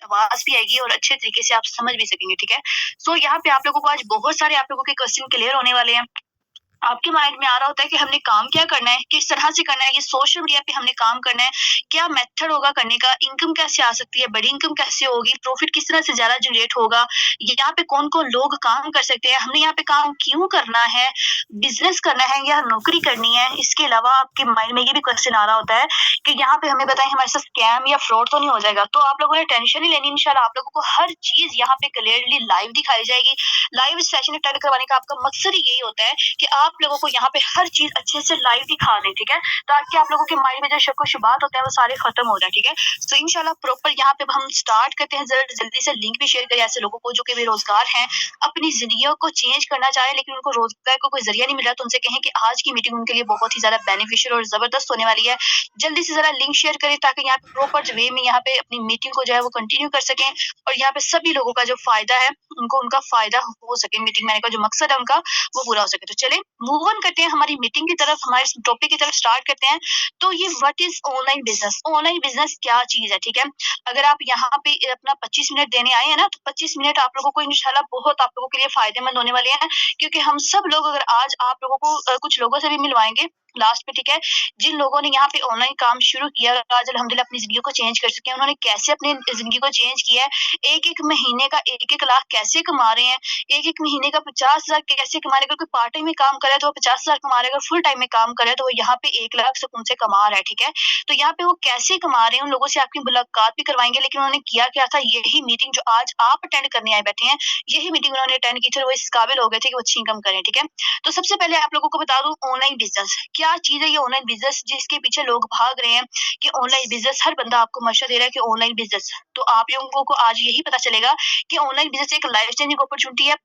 आवाज़ भी आएगी और अच्छे तरीके से आप समझ भी सकेंगे, ठीक है? सो यहाँ पे आप लोगों को आज बहुत सारे आप लोगों के क्वेश्चन क्लियर होने वाले हैं। आपके माइंड में आ रहा होता है कि हमने काम क्या करना है, किस तरह से करना है, ये सोशल मीडिया पे हमने काम करना है, क्या मेथड होगा करने का, इनकम कैसे आ सकती है, बड़ी इनकम कैसे होगी, प्रॉफिट किस तरह से ज़्यादा जनरेट होगा, यहाँ पे कौन-कौन लोग काम कर सकते हैं, हमने यहाँ पे काम क्यों करना है, बिज़नेस करना है या नौकरी करनी है। इसके अलावा आपके माइंड में ये भी क्वेश्चन आ रहा होता है कि यहाँ पे हमें बताएँ हमारे साथ स्कैम या फ्रॉड तो नहीं हो जाएगा। तो आप लोगों ने टेंशन नहीं लेनी, इंशाल्लाह आप लोगों को हर चीज़ यहाँ पे क्लियरली लाइव दिखाई जाएगी। लाइव सेशन अटेंड करवाने का आपका मकसद ही यही होता है कि आप लोगों को यहाँ पे हर चीज़ अच्छे से लाइव दिखा दें, ठीक है? ताकि आप लोगों के माइंड में जो शक-व-शुबात होते हैं, वो सारे खत्म हो जाए, ठीक है? तो इंशाल्लाह प्रॉपर यहाँ पे हम स्टार्ट करते हैं। जल्दी से लिंक भी शेयर करें ऐसे लोगों को जो कि बेरोज़गार हैं, अपनी ज़िंदगियों को चेंज करना चाहें, लेकिन उनको रोज़गार का कोई ज़रिया नहीं मिल रहा, तो उनसे कहें कि आज की मीटिंग उनके लिए बहुत ही ज़्यादा बेनिफिशियल और ज़बरदस्त होने वाली है। जल्दी से ज़रा लिंक शेयर करें ताकि यहाँ पे प्रॉपर वे में यहाँ पे अपनी मीटिंग को जो है वो कंटिन्यू कर सकें और यहाँ पे सभी लोगों का जो फ़ायदा है, उनको उनका फ़ायदा हो सके। मीटिंग में आने का जो मकसद है उनका, वो पूरा हो सके। तो चलें मूव ऑन करते हैं हमारी मीटिंग की तरफ, हमारे इस टॉपिक की तरफ स्टार्ट करते हैं। तो ये what is online business? Online business क्या चीज़ है, ठीक है? अगर आप यहाँ पे अपना 25 मिनट देने आए हैं ना, तो 25 मिनट आप लोगों को इंशाल्लाह बहुत आप लोगों के लिए फ़ायदेमंद होने वाले हैं, क्योंकि हम सब लोग अगर आज आप लोगों को कुछ लोगों से भी मिलवाएँगे लास्ट में, ठीक है? जिन लोगों ने यहाँ पे ऑनलाइन काम शुरू किया, आज अल्हम्दुलिल्लाह अपनी ज़िंदगी को चेंज कर सके हैं। उन्होंने कैसे अपनी ज़िंदगी को चेंज किया है, एक-एक महीने का 1-1 लाख कैसे कमा रहे हैं, एक-एक महीने का 50,000 कैसे कमा रहे हैं। अगर कोई पार्ट टाइम में काम कर रहा है तो वो 50,000 कमा रहा है, अगर फुल टाइम में काम कर रहा है तो वो यहाँ पे 1 लाख सुकून से कमा रहा है, ठीक है? तो यहाँ पे वो कैसे कमा रहे हैं, उन लोगों से आपकी मुलाकात भी करवाएँगे, लेकिन उन्होंने किया क्या था, यही मीटिंग जो आज आप अटेंड करने आए बैठे हैं, यही मीटिंग उन्होंने अटेंड की थी और वो इस काबिल हो गए थे कि वो अच्छी इनकम करें, ठीक है? तो सबसे पहले आप लोगों को बता दूँ ऑनलाइन बिज़नेस क्या चीज़ है। ये ऑनलाइन बिज़नेस जिसके पीछे लोग भाग रहे हैं कि ऑनलाइन बिज़नेस, हर बंदा आपको मशवरा दे रहा है कि ऑनलाइन बिज़नेस। तो आप लोगों को आज यही पता चलेगा कि ऑनलाइन बिज़नेस एक लाइफ चेंजिंग अपॉर्च्युनिटी है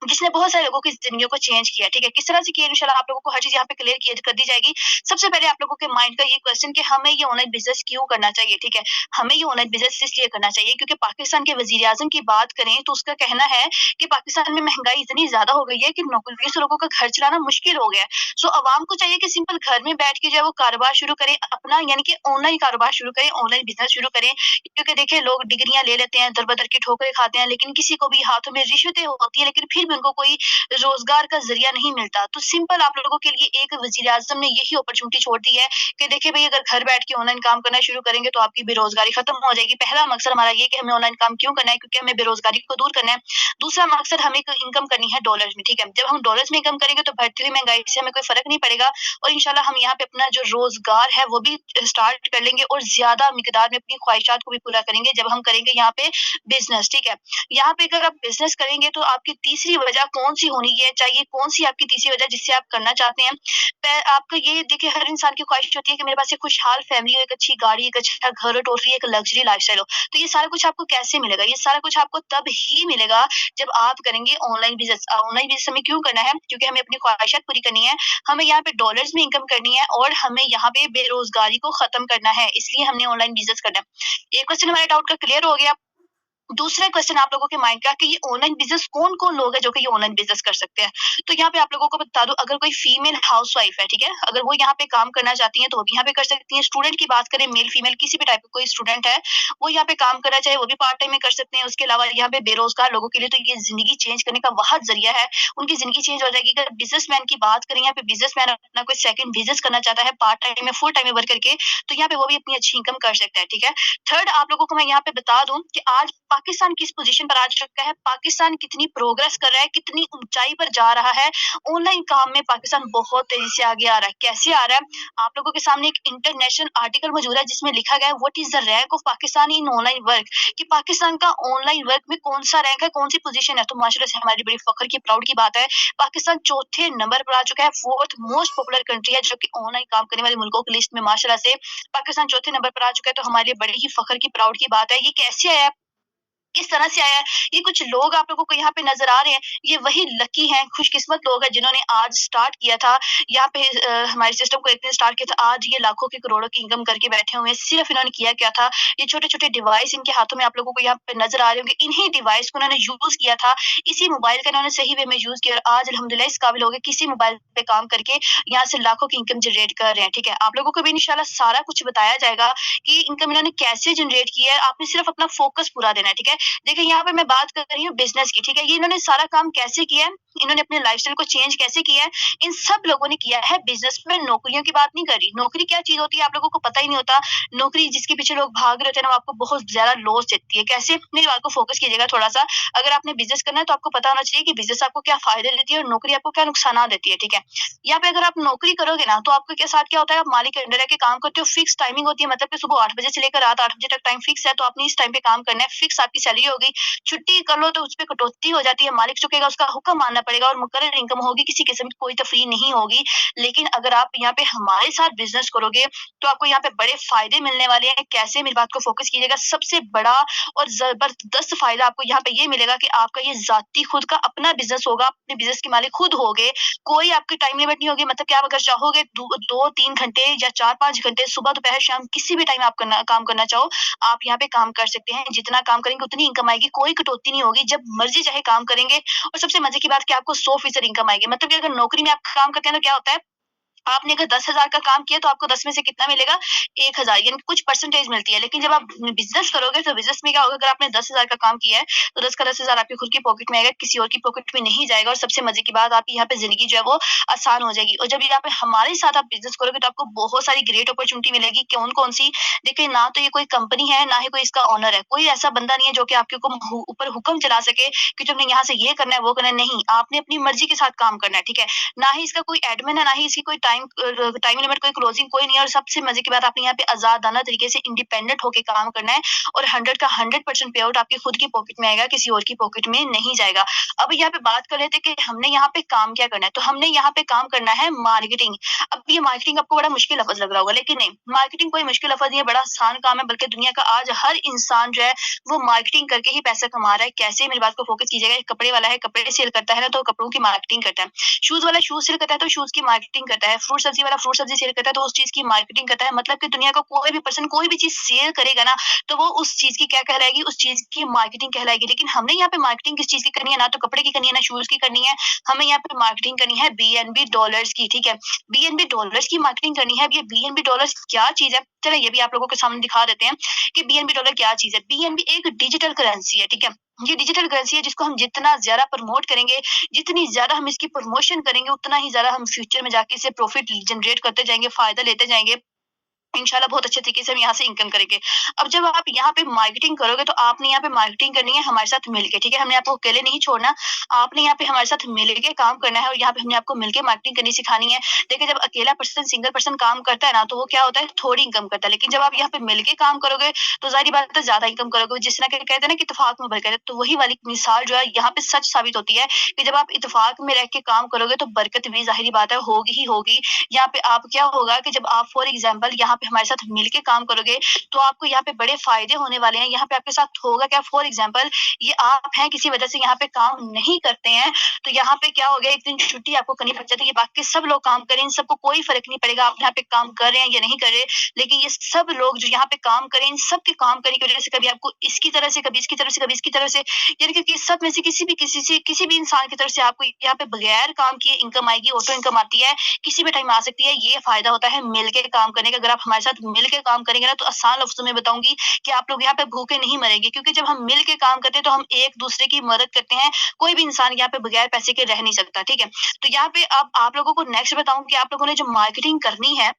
जिसने बहुत सारे लोगों की ज़िंदगियों को चेंज किया, ठीक है? किस तरह से किया इंशाल्लाह आप लोगों को हर चीज़ यहाँ पे क्लियर किया कर दी जाएगी। सबसे पहले आप लोगों के माइंड का ये क्वेश्चन कि हमें ये ऑनलाइन बिज़नेस क्यों करना चाहिए, ठीक है? हमें ये ऑनलाइन बिज़नेस इसलिए करना चाहिए क्योंकि पाकिस्तान के वज़ीर-ए-आज़म की बात करें तो उसका कहना है कि पाकिस्तान में महँगाई इतनी ज़्यादा हो गई है कि नौकरियों से लोगों का घर चलाना मुश्किल हो गया है। सो अवाम को चाहिए कि सिंपल घर में बैठ के जो है वो कारोबार शुरू करें अपना, यानी कि ऑनलाइन कारोबार शुरू करें, ऑनलाइन बिज़नेस शुरू करें। क्योंकि देखिए लोग डिग्रियाँ ले लेते हैं, दर-बदर की ठोकरें खाते हैं, लेकिन किसी को भी हाथों में रिश्वतें होती है, लेकिन फिर भी उनको कोई रोज़गार का ज़रिया नहीं मिलता। तो सिंपल आप लोगों के लिए एक वज़ीर-ए-आज़म ने यही अपॉर्च्युनिटी छोड़ दी है कि देखिए भई अगर घर बैठ के ऑनलाइन काम करना शुरू करेंगे तो आपकी बेरोज़गारी खत्म हो जाएगी। पहला मकसद हमारा ये है कि हमें ऑनलाइन काम क्यों करना है, क्योंकि हमें बेरोज़गारी को दूर करना है। दूसरा मकसद हमें क इनकम करनी है डॉलर्स में, ठीक है? जब हम डॉलर्स में इनकम करेंगे तो बढ़ती हुई महँगाई से हमें कोई फ़र्क नहीं पड़ेगा और इंशाल्लाह हम यहाँ पे अपना जो रोज़गार है वो भी स्टार्ट कर लेंगे और ज़्यादा मिकदार में अपनी ख्वाहिशात को भी पूरा करेंगे जब हम करेंगे यहाँ पे बिज़नेस, ठीक है? यहाँ पे अगर आप बिज़नेस करेंगे तो आपकी तीसरी वजह कौन-सी होनी है, चाहिए कौन-सी आपकी तीसरी वजह जिससे आप करना चाहते हैं? आपका ये देखिए हर इंसान की ख्वाहिश होती है कि मेरे पास एक खुशहाल फैमिली हो, एक अच्छी गाड़ी, एक अच्छा घर हो, टोटली एक लग्ज़री लाइफ़स्टाइल हो। तो ये सारा कुछ आपको कैसे मिलेगा? ये सारा कुछ आपको तब ही मिलेगा जब आप करेंगे ऑनलाइन बिज़नेस। ऑनलाइन बिज़नेस हमें क्यों करना है? क्योंकि हमें अपनी ख्वाहिशात पूरी करनी है, हमें यहाँ पे डॉलर्स में इनकम करनी है और हमें यहाँ पे बेरोज़गारी को ख़त्म करना है, इसलिए हमने ऑनलाइन बिज़नेस करना है। एक क्वेश्चन हमारे डाउट का क्लियर हो गया। दूसरा क्वेश्चन आप लोगों के माइंड का कि ये ऑनलाइन बिज़नेस कौन-कौन लोग हैं जो कि ये ऑनलाइन बिज़नेस कर सकते हैं? तो यहाँ पे आप लोगों को बता दूँ अगर कोई फीमेल हाउसवाइफ है, ठीक है? अगर वो यहाँ पे काम करना चाहती हैं तो वो भी यहाँ पे कर सकती हैं। स्टूडेंट की बात करें मेल फीमेल किसी भी टाइप का कोई स्टूडेंट है, वो यहाँ पे काम कर रहा है चाहे वो भी पार्ट टाइम में कर सकते हैं। उसके अलावा यहाँ पे बेरोज़गार लोगों के लिए तो ये ज़िंदगी चेंज करने का वाहद ज़रिया है। उनकी ज़िंदगी चेंज हो जाएगी। अगर बिज़नेसमैन की बात करें यहाँ पे बिज़नेसमैन अपना कोई सेकंड बिज़नेस करना चाहता है पार्ट टाइम में, फुल टाइम में वर्क करके, तो यहाँ पे वो भी अपनी अच्छी इनकम कर सकता है, ठीक है? थर्ड आप लोगों को मैं यहाँ पे बता दूँ कि आज पाकिस्तान किस पोज़ीशन पर आ चुका है, पाकिस्तान कितनी प्रोग्रेस कर रहा है, कितनी ऊँचाई पर जा रहा है। ऑनलाइन काम में पाकिस्तान बहुत तेज़ी से आगे आ रहा है। कैसे आ रहा है? आप लोगों के सामने एक इंटरनेशनल आर्टिकल मौजूद है जिसमें लिखा गया है what is the rank of Pakistan in online work, कि पाकिस्तान का ऑनलाइन वर्क में कौन-सा रैंक है, कौन-सी पोज़ीशन है। तो माशाल्लाह से हमारी बड़ी फ़ख्र की, प्राउड की बात है। पाकिस्तान चौथे नंबर पर आ चुका है, 4th मोस्ट पॉपुलर कंट्री है जो कि ऑनलाइन काम करने वाले मुल्कों की लिस्ट में माशाल्लाह से पाकिस्तान चौथे नंबर पर आ चुका है। तो हमारे लिए बड़ी ही फ़ख्र की, प्राउड की बात है। ये कैसे आया है? किस तरह से आया है। ये कुछ लोग आप लोगों को यहाँ पे नज़र आ रहे हैं, ये वही लकी हैं, खुशकिस्मत लोग हैं जिन्होंने आज स्टार्ट किया था। यहाँ पे हमारे सिस्टम को इतने स्टार्ट किया था, आज ये लाखों की करोड़ों की इनकम करके बैठे हुए हैं। सिर्फ इन्होंने किया क्या था, ये छोटे-छोटे डिवाइस इनके हाथों में आप लोगों को यहाँ पे नज़र आ रहे होंगे। इन्हीं डिवाइस को इन्होंने यूज़ किया था, इसी मोबाइल का इन्होंने सही वे में यूज़ किया और आज अल्हम्दुलिल्लाह इस काबिल हो गए, किसी मोबाइल पे काम करके यहाँ से लाखों की इनकम जनरेट कर रहे हैं, ठीक है। आप लोगों को भी इंशाल्लाह सारा कुछ बताया जाएगा कि इनकम इन्होंने कैसे जनरेट की है, आपने सिर्फ अपना फोकस पूरा देना है, ठीक है। देखिए यहाँ पे मैं बात कर रही हूँ बिज़नेस की, ठीक है। ये इन्होंने सारा काम कैसे किया है, इन्होंने अपने लाइफ़स्टाइल को चेंज कैसे किया है, इन सब लोगों ने किया है बिज़नेस में। नौकरियों की बात नहीं कर रही। नौकरी क्या चीज़ होती है आप लोगों को पता ही नहीं होता। नौकरी जिसके पीछे लोग भाग रहे होते हैं ना, वो आपको बहुत ज़्यादा लॉस देती है। कैसे? मेरी बात को फ़ोकस कीजिएगा थोड़ा-सा। अगर आपने बिज़नेस करना है तो आपको पता होना चाहिए कि बिज़नेस आपको क्या फ़ायदे देती है और नौकरी आपको क्या नुकसानात देती है, ठीक है। यहाँ पे अगर आप नौकरी करोगे ना, तो आपके के साथ क्या होता है, आप मालिक के अंडर रह के काम करते हो, फिक्स टाइमिंग होती है, मतलब कि सुबह 8 बजे से लेकर रात 8 बजे तक टाइम फिक्स है, तो आपने इस टाइम पे काम करना है, फिक्स आपकी सैलरी होगी। छुट्टी कर लो तो उसपे कटौती हो जाती है, मालिक चुकेगा, उसका हुक्म मानना पड़ेगा और मुकर्रर इनकम होगी, किसी किस्म की कोई तफरीह नहीं होगी। लेकिन अगर आप यहाँ पे हमारे साथ बिज़नेस करोगे, तो आपको यहाँ पे बड़े फ़ायदे मिलने वाले हैं। कैसे? मेरी बात को फ़ोकस कीजिएगा। सबसे बड़ा और ज़बरदस्त फ़ायदा आपको यहाँ पे ये मिलेगा कि आपका ये ज़ाती खुद का अपना बिज़नेस होगा, अपने बिज़नेस के मालिक खुद होगे। कोई आपकी टाइम लिमिट नहीं होगी, मतलब कि आप अगर चाहोगे 2-3 घंटे या 4-5 घंटे सुबह, दोपहर, शाम किसी भी टाइम आप काम करना चाहो, आप यहाँ पे काम कर सकते हैं। जितना काम करेंगे उतनी इनकम आएगी, कोई कटौती नहीं होगी, जब मर्ज़ी चाहे काम करेंगे और सबसे मज़े की बात कि आपको 100% इनकम आएगी। मतलब कि अगर नौकरी में आप काम करते हैं तो क्या होता है, आपने अगर 10,000 का काम किया तो आपको 10 में से कितना मिलेगा? 1,000, यानी कुछ परसेंटेज मिलती है। लेकिन जब आप बिज़नेस करोगे तो बिज़नेस में क्या होगा, अगर आपने 10,000 का काम किया है, तो 10 का 10,000 आपकी खुद की पॉकेट में आएगा, किसी और की पॉकेट में नहीं जाएगा और सबसे मज़े की बात, आपकी यहाँ पे ज़िंदगी जो है वो आसान हो जाएगी। और जब यहाँ पे हमारे साथ आप बिज़नेस करोगे तो आपको बहुत सारी ग्रेट अपॉर्च्युनिटी मिलेगी। कौन-कौन सी? देखिए, ना तो ये कोई कंपनी है, ना ही कोई इसका ओनर है। कोई ऐसा बंदा नहीं है जो कि आपके ऊपर हुक्म चला सके कि तुमने यहाँ से ये करना है, वो करना है, नहीं। आपने अपनी मर्ज़ी के साथ काम करना है, ठीक है? ना ही इसका कोई एडमिन है, ना ही इसकी कोई टाइम लिमिट, कोई क्लोजिंग कोई नहीं है और सबसे मज़े की बात, आपने यहाँ पे आज़ादाना तरीके से इंडिपेंडेंट होके काम करना है और 100 का 100% पे आउट आपकी खुद की पॉकेट में आएगा, किसी और की पॉकेट में नहीं जाएगा। अब यहाँ पे बात कर रहे थे कि हमने यहाँ पे काम क्या करना है, तो हमने यहाँ पे काम करना है मार्केटिंग। अब ये मार्केटिंग आपको बड़ा मुश्किल लफ़्ज़ लग रहा होगा, लेकिन नहीं, मार्केटिंग कोई मुश्किल लफ़्ज़ नहीं है, बड़ा आसान काम है, बल्कि दुनिया का आज हर इंसान जो है, वो मार्केटिंग करके ही पैसा कमा रहा है। कैसे? मेरी बात को फ़ोकस कीजिएगा। एक कपड़े वाला है, कपड़े सेल करता है ना, तो कपड़ों की मार्केटिंग करता है। शूज़ वाला शूज़ सेल करता है, तो शूज़ की मार्केटिंग करता है। फ्रूट सब्ज़ी वाला फ्रूट सब्ज़ी सेल करता है, तो उस चीज़ की मार्केटिंग करता है। मतलब कि दुनिया का कोई भी पर्सन कोई भी चीज़ सेल करेगा ना, तो वो उस चीज़ की क्या कहलाएगी? उस चीज़ की मार्केटिंग कहलाएगी। लेकिन हमने यहाँ पे मार्केटिंग किस चीज़ की करनी है? ना तो कपड़े की करनी है, ना शूज़ की करनी है। हमें यहाँ पे मार्केटिंग करनी है बीएनबी डॉलर्स की, ठीक है? बीएनबी डॉलर्स की मार्केटिंग करनी है। अब ये बीएनबी डॉलर्स क्या चीज़ है? चलें ये भी आप लोगों के सामने दिखा देते हैं कि बीएनबी डॉलर क्या चीज़ है। बीएनबी एक डिजिटल करेंसी है, ठीक है? ये डिजिटल करेंसी है जिसको हम जितना ज़्यादा प्रमोट करेंगे, जितनी ज़्यादा हम इसकी प्रमोशन करेंगे, उतना ही ज़्यादा हम फ्यूचर में जाके इससे प्रॉफ़िट जनरेट करते जाएँगे, फ़ायदा लेते जाएँगे। इंशाल्लाह बहुत अच्छे तरीके से हम यहाँ से इनकम करेंगे। अब जब आप यहाँ पे मार्केटिंग करोगे तो आपने यहाँ पे मार्केटिंग करनी है हमारे साथ मिलके, ठीक है? हमने आपको अकेले नहीं छोड़ना, आपने यहाँ पे हमारे साथ मिलके काम करना है और यहाँ पे हमने आपको मिलके मार्केटिंग करनी सिखानी है। देखिए, जब अकेला पर्सन, सिंगल पर्सन काम करता है ना, तो वो क्या होता है, थोड़ी इनकम करता है। लेकिन जब आप यहाँ पे मिलके काम करोगे, तो ज़ाहिर-सी बात है ज़्यादा इनकम करोगे। जिस तरह के कहते हैं ना कि इत्तेफ़ाक में बरकत है, तो वही वाली मिसाल जो है यहाँ पे सच साबित होती है कि जब आप इत्तेफ़ाक में रह के काम करोगे, तो बरकत भी ज़ाहिर-सी बात है होगी ही होगी। यहाँ पे आप क्या होगा कि जब आप फॉर एग्ज़ाम्पल यहाँ पे हमारे साथ मिलके काम करोगे, तो आपको यहाँ पे बड़े फ़ायदे होने वाले हैं। यहाँ पे आपके साथ होगा क्या, फॉर एग्ज़ाम्पल ये आप हैं, किसी वजह से यहाँ पे काम नहीं करते हैं, तो यहाँ पे क्या हो गया, एक दिन छुट्टी आपको करनी पड़ जाती है। बाकी सब लोग काम करें, इन सबको कोई फ़र्क नहीं पड़ेगा आप यहाँ पे काम कर रहे हैं या नहीं कर रहे। लेकिन ये सब लोग जो यहाँ पे काम करें, इन सब के काम करने की वजह से कभी आपको इसकी तरफ से, कभी इसकी तरफ से, कभी इसकी तरफ से, यानी कि सब में से किसी भी इंसान की तरफ से आपको यहाँ पे बगैर काम किए इनकम आएगी, ऑटो इनकम आती है, किसी भी टाइम आ सकती है। ये फ़ायदा होता है मिल के काम करने का। अगर आप हमारे साथ मिल के काम करेंगे ना, तो आसान लफ्ज़ों में बताऊँगी कि आप लोग यहाँ पे भूखे नहीं मरेंगे, क्योंकि जब हम मिल के काम करते हैं, तो हम एक-दूसरे की मदद करते हैं। कोई भी इंसान यहाँ पे बगैर पैसे के रह नहीं सकता, ठीक है? तो यहाँ पे अब आप लोगों को नेक्स्ट बताऊँ कि आप लोगों ने जो मार्केटिंग करनी है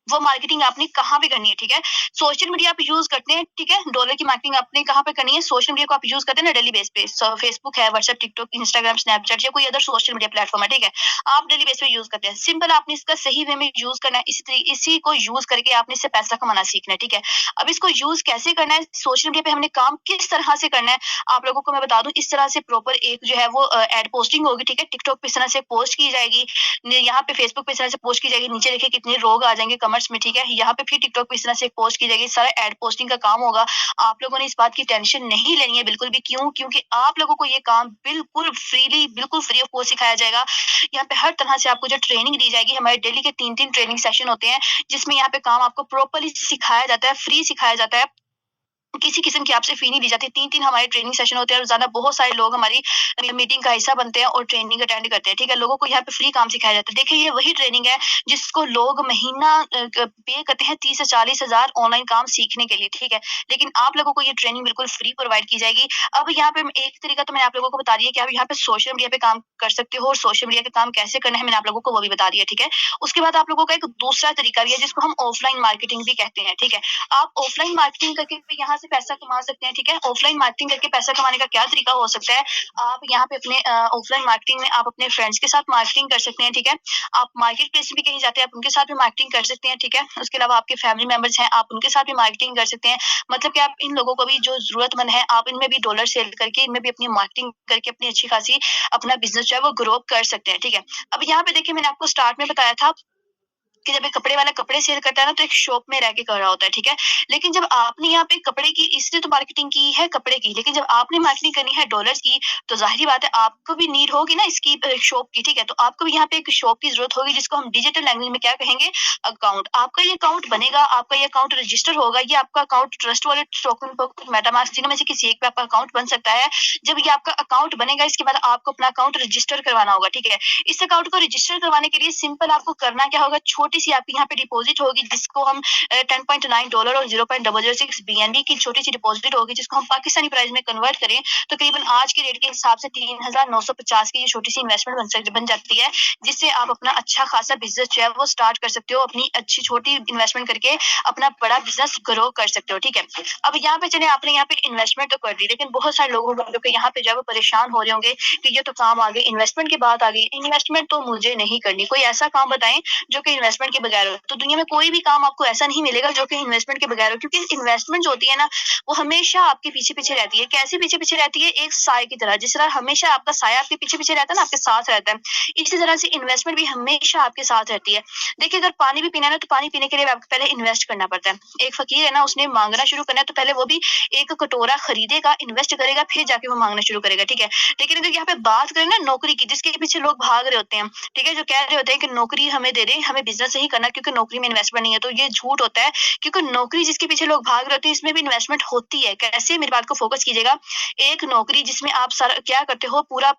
वो मार्केटिंग आपने कहाँ पे करनी है, ठीक है? सोशल मीडिया आप यूज़ करते हैं, ठीक है? डॉलर की मार्केटिंग आपने कहाँ पे करनी है? सोशल मीडिया को आप यूज़ करते हैं ना डेली बेस पे। फेसबुक है, व्हाट्सएप, टिकटॉक, इंस्टाग्राम, स्नैपचैट या कोई अदर सोशल मीडिया प्लेटफ़ॉर्म है, ठीक है? आप डेली बेस पे यूज़ करते हैं। सिंपल आपने इसका सही वे में यूज़ करना है। इसी को यूज़ करके आपने इससे पैसा कमाना सीखना है, ठीक है? अब इसको यूज़ कैसे करना है? सोशल मीडिया पे हमने काम किस तरह से करना है? आप लोगों को मैं बता दूँ, इस तरह से प्रॉपर एक जो है वो एड पोस्टिंग होगी, ठीक है? टिकटॉक पे इस तरह से पोस्ट की जाएगी। यहाँ पे फेसबुक पे इस तरह से पोस्ट की जाएगी। नीचे देखिए कितने लोग आ जाएँगे, कॉमर्स में, ठीक है? यहाँ पे फिर टिकटॉक पे इस तरह से एक पोस्ट की जाएगी, सारा एड पोस्टिंग का काम होगा। आप लोगों ने इस बात की टेंशन नहीं लेनी है बिल्कुल भी। क्यों? क्योंकि आप लोगों को ये काम बिल्कुल फ्रीली, बिल्कुल फ्री ऑफ कॉस्ट सिखाया जाएगा। यहाँ पे हर तरह से आपको जो ट्रेनिंग दी जाएगी, हमारे डेली के 3-3 ट्रेनिंग सेशन होते हैं, जिसमें यहाँ पे काम आपको प्रॉपर्ली सिखाया जाता है, फ्री सिखाया जाता है। किसी किस्म की आपसे फी नहीं ली जाती। 3-3 हमारे ट्रेनिंग सेशन होते हैं, रोज़ाना बहुत सारे लोग हमारी मीटिंग का हिस्सा बनते हैं और ट्रेनिंग अटेंड करते हैं, ठीक है? लोगों को यहाँ पे फ्री काम सिखाया जाता है। देखिए, ये वही ट्रेनिंग है जिसको लोग महीना पे करते हैं 30 से 40 हज़ार ऑनलाइन काम सीखने के लिए, ठीक है? लेकिन आप लोगों को ये ट्रेनिंग बिल्कुल फ्री प्रोवाइड की जाएगी। अब यहाँ पे एक तरीका तो मैंने आप लोगों को बता दिया कि आप यहाँ पे सोशल मीडिया पे काम कर सकते हो, और सोशल मीडिया का काम कैसे करना है मैंने आप लोगों को वो भी बता दिया, ठीक है? उसके बाद आप लोगों का एक दूसरा तरीका भी है जिसको हम ऑफलाइन मार्केटिंग भी कहते हैं, ठीक है? आप ऑफलाइन मार्केटिंग करके भी यहाँ से पैसा कमा सकते हैं, ठीक है? ऑफलाइन मार्केटिंग करके पैसा कमाने का क्या तरीका हो सकता है? आप यहाँ पे अपने ऑफलाइन मार्केटिंग में आप अपने फ्रेंड्स के साथ मार्केटिंग कर सकते हैं, ठीक है? आप मार्केट प्लेस में कहीं जाते हैं, आप उनके साथ भी मार्केटिंग कर सकते हैं, ठीक है? उसके अलावा आपके फैमिली मेंबर्स हैं, आप उनके साथ भी मार्केटिंग कर सकते हैं। मतलब कि आप इन लोगों को भी, जो ज़रूरतमंद है, आप इनमें भी डॉलर सेल करके, इनमें भी अपनी मार्केटिंग करके अपनी अच्छी खासी अपना बिज़नेस जो है वो ग्रो कर सकते हैं, ठीक है? अब यहाँ पे देखिए, मैंने आपको स्टार्ट में बताया था कि जब एक कपड़े वाला कपड़े सेल करता है ना, तो एक शॉप में रह के कर रहा होता है, ठीक है? लेकिन जब आपने यहाँ पे कपड़े की, इसलिए तो मार्केटिंग की है कपड़े की, लेकिन जब आपने मार्केटिंग करनी है डॉलर्स की, तो ज़ाहिर-सी बात है आपको भी नीड होगी ना इसकी, शॉप की, ठीक है? तो आपको भी यहाँ पे एक शॉप की ज़रूरत होगी, जिसको हम डिजिटल लैंग्वेज में क्या कहेंगे? अकाउंट। आपका ये अकाउंट बनेगा, आपका ये अकाउंट रजिस्टर होगा, ये आपका account trust wallet, token, MetaMask, तीनों में से किसी एक पे आपका अकाउंट बन सकता है। जब ये आपका अकाउंट बनेगा, इसके बाद आपको अपना अकाउंट रजिस्टर करवाना होगा, ठीक है? इस अकाउंट को रजिस्टर करवाने के लिए सिंपल आपको करना क्या होगा? छोटी-सी आपकी यहाँ पे डिपॉजिट होगी, जिसको हम $10.9 और 0.006 बीएनबी की छोटी-सी डिपॉजिट होगी, जिसको हम पाकिस्तानी प्राइस में कन्वर्ट करें तो करीबन आज के रेट के हिसाब से 3,950 की ये छोटी-सी इन्वेस्टमेंट बन जाती है, जिससे आप अपना अच्छा खासा बिज़नेस जो है वो स्टार्ट कर सकते हो। अपनी अच्छी छोटी इन्वेस्टमेंट करके अपना बड़ा बिज़नेस ग्रो कर सकते हो, ठीक है? अब यहाँ पे चलिए, आपने यहाँ पे इन्वेस्टमेंट तो कर दी, लेकिन बहुत सारे लोग होंगे जो कि यहाँ पे जो है वो परेशान हो रहे होंगे कि ये तो काम आ गई, इन्वेस्टमेंट की बात आ गई, इन्वेस्टमेंट तो मुझे नहीं करनी। कोई ऐसा काम बताएं जो कि इन्वेस्टमेंट के बगैर हो। तो दुनिया में कोई भी काम आपको ऐसा नहीं मिलेगा जो कि इन्वेस्टमेंट के बगैर हो, क्योंकि इन्वेस्टमेंट जो होती है ना, वो हमेशा आपके पीछे-पीछे रहती है। कैसे पीछे-पीछे रहती है? एक साए की तरह। जिस तरह हमेशा आपका साया आपके पीछे-पीछे रहता है ना, आपके साथ रहता है, इसी तरह से इन्वेस्टमेंट भी हमेशा आपके साथ रहती है। देखिए, अगर पानी भी पीना है ना, तो पानी पीने के लिए आपको पहले इन्वेस्ट करना पड़ता है। एक फ़कीर है ना, उसने माँगना शुरू करना है, तो पहले वो भी एक कटोरा खरीदेगा, इन्वेस्ट करेगा, फिर जाके वो माँगना शुरू करेगा, ठीक है? लेकिन अगर यहाँ पे बात करें ना नौकरी की, जिसके पीछे लोग भाग रहे होते हैं, ठीक है? जो कह रहे होते हैं कि नौकरी हमें दे दें, हमें बिज़नेस ही करना है क्योंकि नौकरी में इन्वेस्टमेंट नहीं है, तो ये झूठ होता है। क्योंकि नौकरी जिसके पीछे लोग भाग रहे होते हैं, इसमें भी इन्वेस्टमेंट होती है। कैसे? मेरी बात को फ़ोकस कीजिएगा। एक नौकरी जिसमें आप सारा क्या करते हो, पूरा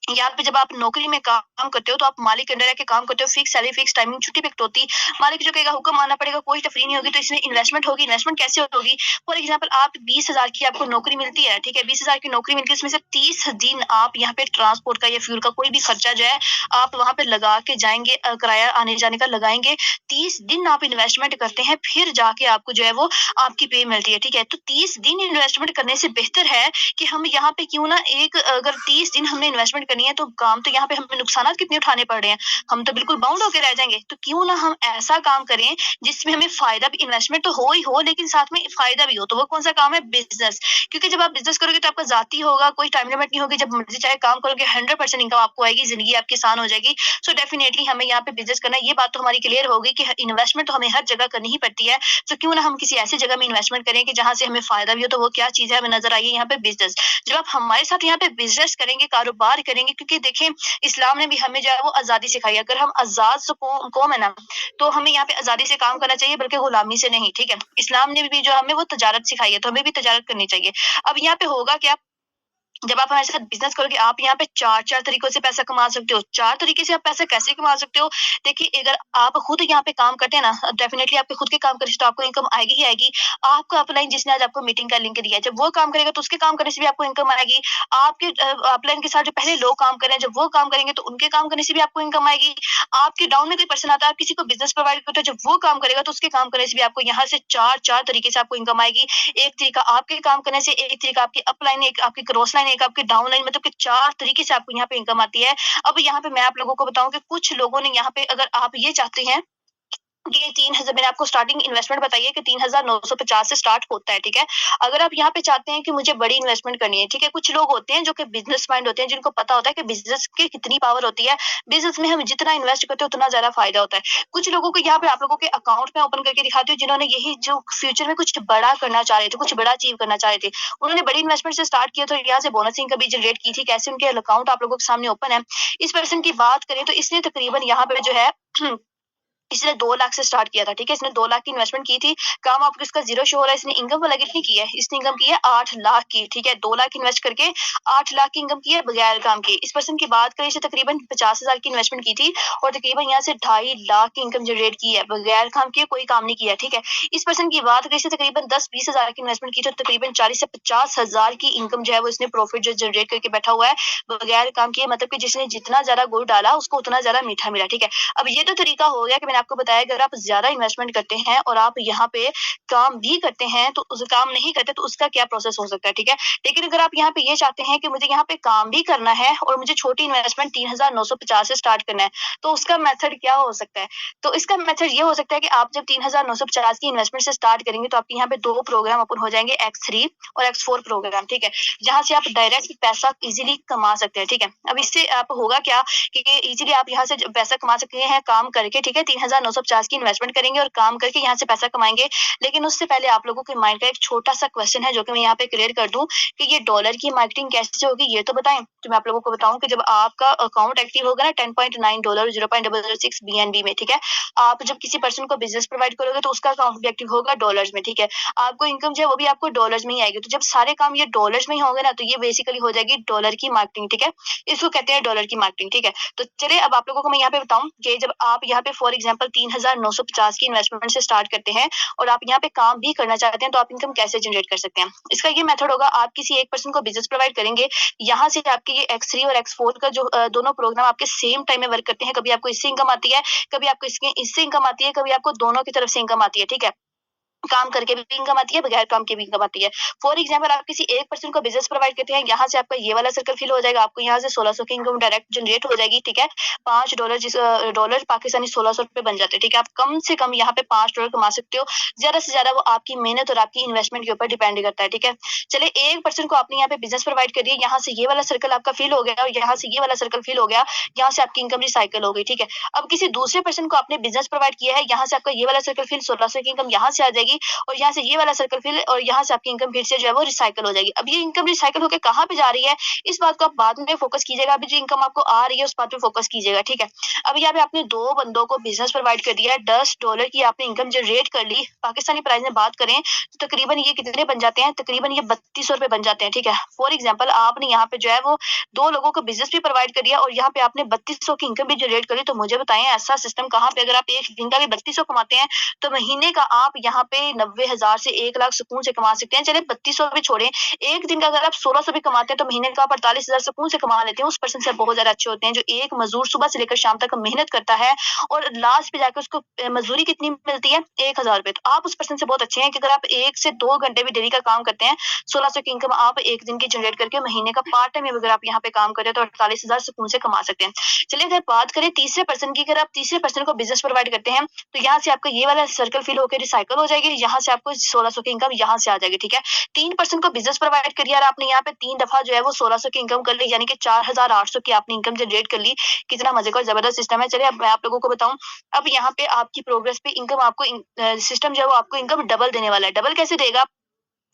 यहाँ पे जब आप नौकरी में काम करते हो, तो आप मालिक के अंडर रह के काम करते हो, फिक्स सैलरी, फिक्स टाइमिंग, छुट्टी पे होती। मालिक जो कहेगा हुक्म मानना पड़ेगा, कोई तफरीह नहीं होगी, तो इसमें इन्वेस्टमेंट होगी। इन्वेस्टमेंट कैसे होगी? फॉर एग्जांपल, आप 20,000 की आपको नौकरी मिलती है, ठीक है? 20,000 की नौकरी मिलती है, इसमें से 30 दिन आप यहाँ पे ट्रांसपोर्ट का या फ्यूल का कोई भी खर्चा जो है, आप वहाँ पे लगा के जाएँगे, किराया आने-जाने का लगाएँगे। 30 दिन आप इन्वेस्टमेंट करते हैं, फिर जाके आपको जो है वो आपकी पे मिलती है, ठीक है? तो 30 दिन इन्वेस्टमेंट करने से बेहतर है कि हम यहाँ पे क्यों ना, एक अगर 30 दिन हमने इन्वेस्टमेंट करनी है, तो काम तो यहाँ पे हमें नुकसानात कितने उठाने पड़ रहे हैं, हम तो बिल्कुल बाउंड होके रह जाएँगे। तो क्यों ना हम ऐसा काम करें जिसमें हमें फ़ायदा भी, इन्वेस्टमेंट तो हो ही हो, लेकिन साथ में फ़ायदा भी हो। तो वो कौन-सा काम है? बिज़नेस। क्योंकि जब आप बिज़नेस करोगे तो आपका ज़ाती होगा, कोई टाइम लिमिट नहीं होगी, जब मर्ज़ी चाहे काम करोगे, 100% इनकम आपको आएगी, ज़िंदगी आपकी आसान हो जाएगी। सो डेफिनिटली हमें यहाँ पे बिज़नेस करना है, ये बात तो हमारी क्लियर हो गई कि ह इन्वेस्टमेंट तो हमें हर जगह करनी ही पड़ती है। तो क्यों ना हम किसी ऐसी जगह में इन्वेस्टमेंट करें कि जहाँ से हमें फ़ायदा भी हो, तो वो क्या चीज़ है हमें नज़र आई है यहाँ पे? बिज़नेस। जब आप हमारे साथ यहाँ पे बिज़नेस करेंगे, कारोबार करेंगे, क्योंकि देखें, इस्लाम ने भी हमें जो है वो आज़ादी सिखाई है। अगर हम आज़ाद कौम है ना, तो हमें यहाँ पे आज़ादी से काम करना चाहिए, बल्कि गुलामी से नहीं, ठीक है? इस्लाम ने भी जो हमें वो तजारत सिखाई है, तो हमें भी तजारत करनी चाहिए। अब यहाँ पे होगा क्या? जब आप हमारे साथ बिज़नेस करोगे, आप यहाँ पे 4-4 तरीकों से पैसा कमा सकते हो। 4 तरीके से आप पैसा कैसे कमा सकते हो? देखिए, अगर आप खुद यहाँ पे काम करते हैं ना, डेफ़िनिटली आपके खुद के काम करने से तो आपको इनकम आएगी ही आएगी। आपका अपलाइन जिसने आज आपको मीटिंग का लिंक दिया है, जब वो काम करेगा, तो उसके काम करने से भी आपको इनकम आएगी। आपके अपलाइन के साथ जो पहले लोग काम कर रहे हैं, जब वो काम करेंगे, तो उनके काम करने से भी आपको इनकम आएगी। आपके डाउन में कोई पर्सन आता है, आप किसी को बिज़नेस प्रोवाइड करते हो, जब वो काम करेगा, तो उसके काम करने से भी आपको यहाँ से 4-4 तरीके से आपको इनकम आएगी। एक तरीका आपके काम करने से, एक तरीका आपकी अपलाइन, एक आपकी क्रॉस लाइन, एक आपकी डाउन लाइन, मतलब कि 4 तरीके से आपको यहाँ पे इनकम आती है। अब यहाँ पे मैं आप लोगों को बताऊँ कि कुछ लोगों ने यहाँ पे, अगर आप ये चाहते हैं ये 3000 मैंने आपको स्टार्टिंग इन्वेस्टमेंट बताई है कि 3950 से स्टार्ट होता है, ठीक है? अगर आप यहाँ पे चाहते हैं कि मुझे बड़ी इन्वेस्टमेंट करनी है, ठीक है? कुछ लोग होते हैं जो कि बिज़नेस माइंड होते हैं, जिनको पता होता है कि बिज़नेस की कितनी पावर होती है, बिज़नेस में हम जितना इन्वेस्ट करते हैं उतना ज़्यादा फ़ायदा होता है। कुछ लोगों को यहाँ पे आप लोगों के अकाउंट में ओपन करके दिखाती हूँ, जिन्होंने यही जो फ्यूचर में कुछ बड़ा करना चाह रहे थे, कुछ बड़ा अचीव करना चाह रहे थे। उन्होंने बड़ी इन्वेस्टमेंट से स्टार्ट किया, तो यहाँ से बोनस इनकम भी जनरेट की थी, कैसे उनके अकाउंट आप लोगों के सामने ओपन है। इस पर्सन की बात करें तो इसने तकरीबन यहाँ पे जो है इसने 2 लाख से स्टार्ट किया था, ठीक है? इसने 2 लाख की इन्वेस्टमेंट की थी। काम आपको इसका ज़ीरो शो हो रहा है, इसने इनकम वाला कितनी की है? इसने इनकम की है 8 लाख की, ठीक है? 2 लाख इन्वेस्ट करके 8 लाख की इनकम की है बगैर काम के। इस पर्सन की बात करें, इसने तकरीबन 50,000 की इन्वेस्टमेंट की थी और तकरीबन यहाँ से 2.5 लाख की इनकम जनरेट की है, बगैर काम किए, कोई काम नहीं किया, ठीक है? इस पर्सन की बात करें, इसने तकरीबन 10-20 हज़ार की इन्वेस्टमेंट की, तो तकरीबन 40 से 50 हज़ार की इनकम जो है वो इसने प्रॉफिट जो जनरेट करके बैठा हुआ है, बगैर काम किए। मतलब कि जिसने जितना ज़्यादा गुड़ डाला, उसको उतना ज़्यादा मीठा मिला, ठीक है? अब ये तो तरीका हो गया कि मैंने आपको बताया, अगर आप ज़्यादा इन्वेस्टमेंट करते हैं और आप यहाँ पे काम भी करते हैं, तो उस काम नहीं करते तो उसका क्या प्रोसेस हो सकता है, ठीक है? लेकिन अगर आप यहाँ पे ये चाहते हैं कि मुझे यहाँ पे काम भी करना है और मुझे छोटी इन्वेस्टमेंट 3,950 से स्टार्ट करना है, तो उसका मेथड क्या हो सकता है? तो इसका मेथड ये हो सकता है कि आप जब 3,950 की इन्वेस्टमेंट से स्टार्ट करेंगे, तो आपके यहाँ पे 2 प्रोग्राम ओपन हो जाएँगे, X3 और X4 प्रोग्राम, ठीक है? जहाँ से आप डायरेक्ट पैसा ईज़िली कमा सकते हैं, ठीक है? अब इससे आप होगा क्या कि इज़िली आप यहाँ से ज पैसा कमा सकते हैं काम करके, ठीक है? 3,950 की इन्वेस्टमेंट करेंगे और काम करके यहाँ से पैसा कमाएँगे। लेकिन उससे पहले आप लोगों के माइंड का एक छोटा-सा क्वेश्चन है, जो कि मैं यहाँ पे क्लियर कर दूँ कि ये डॉलर की मार्केटिंग कैसे होगी, ये तो बताएँ? तो मैं आप लोगों को बताऊँ कि जब आपका अकाउंट एक्टिव होगा ना $10.9 0.006 बीएनबी में, ठीक है? आप जब किसी पर्सन को बिज़नेस प्रोवाइड करोगे, तो उसका अकाउंट भी एक्टिव होगा डॉलर्स में, ठीक है? आपको इनकम जो है वो भी आपको डॉलर्स में ही आएगी। तो जब सारे काम ये डॉलर्स में ही होंगे ना, तो ये बेसिकली हो जाएगी डॉलर की मार्केटिंग, ठीक है? इसको कहते हैं डॉलर की मार्केटिंग, ठीक है? तो चलिए अब आप लोगों को मैं यहाँ पे बताऊँ कि जब आप यहाँ पे फॉर एग्ज़ाम्पल 3,950 की इन्वेस्टमेंट से स्टार्ट करते हैं और आप यहाँ पे काम भी करना चाहते हैं, तो आप इनकम कैसे जनरेट कर सकते हैं? इसका ये मेथड होगा, आप किसी एक पर्सन को बिज़नेस प्रोवाइड करेंगे, यहाँ से आपके ये X3 और X4 का जो दोनों प्रोग्राम आपके सेम टाइम में वर्क करते हैं। कभी आपको इससे इनकम आती है, कभी आपको इससे इनकम आती है, कभी आपको दोनों की तरफ से इनकम आती है, ठीक है? काम करके भी इनकम आती है, बगैर काम के भी इनकम आती है। फॉर एग्ज़ाम्पल आप किसी एक पर्सन को बिज़नेस प्रोवाइड करते हैं, यहाँ से आपका ये वाला सर्कल फिल हो जाएगा, आपको यहाँ से 1600 की इनकम डायरेक्ट जनरेट हो जाएगी, ठीक है? $5 डॉलर पाकिस्तानी ₹1600 बन जाते हैं, ठीक है? आप कम से कम यहाँ पे $5 कमा सकते हो, ज़्यादा से ज़्यादा वो आपकी मेहनत और आपकी इन्वेस्टमेंट के ऊपर डिपेंड करता है, ठीक है? चलिए एक पर्सन को आपने यहाँ पे बिज़नेस प्रोवाइड कर दिया, यहाँ से ये वाला सर्कल आपका फिल हो गया और यहाँ से ये वाला सर्कल फिल हो गया, यहाँ से आपकी इनकम रिसाइकिल हो गई, ठीक है? अब किसी दूसरे पर्सन को आपने बिज़नेस प्रोवाइड किया है, यहाँ से आपका ये वाला सर्कल फिल 1600 की इनकम यहाँ से आ जाएगी और यहाँ से ये वाला सर्कल फिल और यहाँ से आपकी इनकम फिर से जो है वो रिसाइकिल हो जाएगी। अब ये इनकम रिसाइकिल होके कहाँ पे जा रही है, इस बात को आप बाद में फोकस कीजिएगा। अभी जो इनकम आपको आ रही है उस बात पे फोकस कीजिएगा, ठीक है? अब यहाँ पे आपने 2 बंदों को बिज़नेस प्रोवाइड कर दिया है, $10 की आपने इनकम जनरेट कर ली। पाकिस्तानी प्राइस में बात करें तो तकरीबन ये कितने बन जाते हैं? तकरीबन ये ₹3200 बन जाते हैं, ठीक है? फॉर एग्ज़ाम्पल आपने यहाँ पे जो है वो 2 लोगों को बिज़नेस भी प्रोवाइड कर दिया और यहाँ पे आपने 3200 की इनकम भी जनरेट करी। तो मुझे बताएँ ऐसा सिस्टम कहाँ पे, अगर आप एक दिन का भी 3200 कमाते हैं, तो महीने का आप यहाँ पे 90,000 से 1 लाख सुकून से कमा सकते हैं। चलिए 3200 भी छोड़ें, एक दिन का अगर आप 1600 भी कमाते हैं, तो महीने का आप 48,000 सुकून से कमा लेते हैं। उस पर्सन से बहुत ज़्यादा अच्छे होते हैं, जो एक मज़दूर सुबह से लेकर शाम तक मेहनत करता है और लास्ट पे जाके उसको मज़दूरी कितनी मिलती है? ₹1000। तो आप उस पर्सन से बहुत अच्छे हैं कि अगर आप 1 से 2 घंटे भी डेली का काम करते हैं, 1600 की इनकम आप 1 दिन की जनरेट करके महीने का पार्ट टाइम अगर आप यहाँ पे काम कर रहे हैं, तो 48,000 सुकून से कमा सकते हैं। चलिए अगर बात करें तीसरे पर्सन की, अगर आप तीसरे पर्सन को बिज़नेस प्रोवाइड करते हैं, तो यहाँ से आपका ये वाला सर्कल फिल होकर रिसाइकिल हो जाएगी, यहाँ से आपको 1600 की इनकम यहाँ से आ जाएगी, ठीक है? 3 पर्सन को बिज़नेस प्रोवाइड करिए और आपने यहाँ पे 3 दफ़ा जो है वो 1600 की इनकम कर ली, यानी कि 4800 की आपने इनकम जनरेट कर ली। कितना मज़े का और ज़बरदस्त सिस्टम है। चलिए अब मैं आप लोगों को बताऊँ, अब यहाँ पे आपकी प्रोग्रेस पे इनकम आपको सिस्टम जो है वो आपको इनकम डबल देने वाला है। डबल कैसे देगा?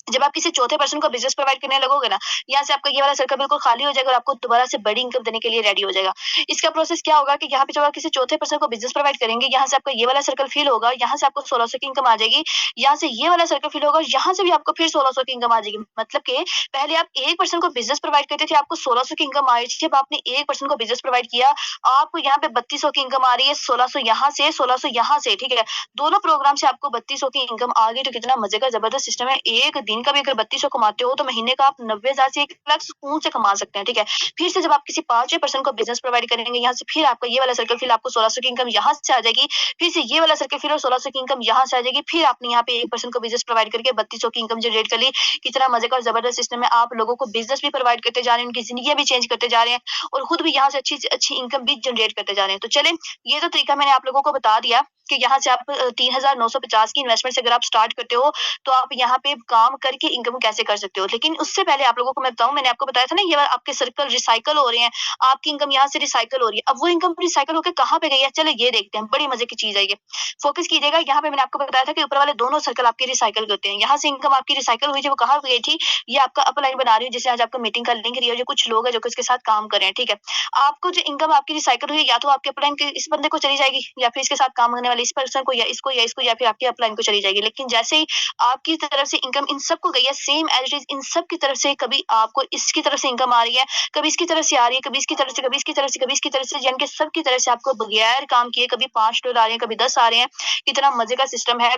जब आप किसी चौथे पर्सन को बिज़नेस प्रोवाइड करने लगोगे ना, यहाँ से आपका ये वाला सर्कल बिल्कुल खाली हो जाएगा और आपको दोबारा से बड़ी इनकम देने के लिए रेडी हो जाएगा। इसका प्रोसेस क्या होगा कि यहाँ पे जब आप किसी चौथे पर्सन को बिज़नेस प्रोवाइड करेंगे, यहाँ से आपका ये वाला सर्कल फिल होगा, यहाँ से आपको 1600 की इनकम आ जाएगी, यहाँ से ये वाला सर्कल फिल होगा और यहाँ से भी आपको फिर 1600 की इनकम आ जाएगी। मतलब कि पहले आप एक पर्सन को बिज़नेस प्रोवाइड करते थे, आपको 1600 की इनकम आ रही थी। जब आपने एक पर्सन को बिज़नेस प्रोवाइड किया, आपको यहाँ पे 3200 की इनकम आ रही है, 1600 यहाँ से, 1600 यहाँ से, ठीक है? दोनों प्रोग्राम से आपको 3200 की इनकम आ गई, तो कितना मज़े का ज़बरदस्त सिस्टम है। एक दिन का भी अगर 3200 कमाते हो, तो महीने का आप 90,000 से 1 लाख सुकून से कमा सकते हैं, ठीक है? फिर से जब आप किसी 5वें पर्सन को बिज़नेस प्रोवाइड करेंगे, यहाँ से फिर आपका ये वाला सर्कल फिर आपको 1600 की इनकम यहाँ से आ जाएगी, फिर से ये वाला सर्कल फिर और 1600 की इनकम यहाँ से आ जाएगी, फिर आपने यहाँ पे एक पर्सन को बिज़नेस प्रोवाइड करके 3200 की इनकम जनरेट कर ली। कितना मज़े का और ज़बरदस्त सिस्टम है। आप लोगों को बिज़नेस भी प्रोवाइड करते जा रहे हैं, उनकी ज़िंदगियाँ भी चेंज करते जा रहे हैं और खुद भी यहाँ से अच्छी इनकम भी जनरेट करते जा रहे हैं। तो चलें, ये तो तरीका मैंने आप लोगों को बता दिया। कि यहाँ से आप 3,950 की इन्वेस्टमेंट से अगर आप स्टार्ट करते हो, तो आप यहाँ पे काम करके इनकम कैसे कर सकते हो। लेकिन उससे पहले आप लोगों को मैं बताऊँ, मैंने आपको बताया था ना, ये आपके सर्कल रिसाइकल हो रहे हैं, आपकी इनकम यहाँ से रिसाइकल हो रही है। अब वो इनकम रिसाइकल होकर कहाँ पे गई है, चलो ये देखते हैं, बड़ी मजे की चीज़ है ये। फोकस कीजिएगा, यहाँ पे मैंने आपको बताया था कि ऊपर वाले दोनों सर्कल आपके रिसाइकल करते हैं। यहाँ से इनकम आपकी रिसाइकल हुई थी, वो कहाँ गई थी, ये आपका अपलाइन बना रही हूँ, जिससे आज आपको मीटिंग का लिंक दिया है, जो कुछ लोग हैं जो कि उसके साथ काम कर रहे हैं, ठीक है। आपको जो इनकम आपकी रिसाइकल हुई, या तो आपके अपलाइन के इस बंदे को चली जाएगी, या फिर इसके साथ काम करने वाले इस पर्सन को, या इसको या इसको, या फिर आपके अपलाइन को चली जाएगी। लेकिन जैसे ही आपकी तरफ से इनकम इन सबको गई है, सेम एज इट इज इन सब की तरफ से कभी आपको इसकी तरफ से इनकम आ रही है, कभी इसकी तरफ से आ रही है, कभी इसकी तरफ से, कभी इसकी तरफ से, कभी इसकी तरफ से, यानी कि सबकी तरफ से आपको बगैर काम किए कभी $5 आ रहे हैं, कभी 10 आ रहे हैं। इतना मजे का सिस्टम है।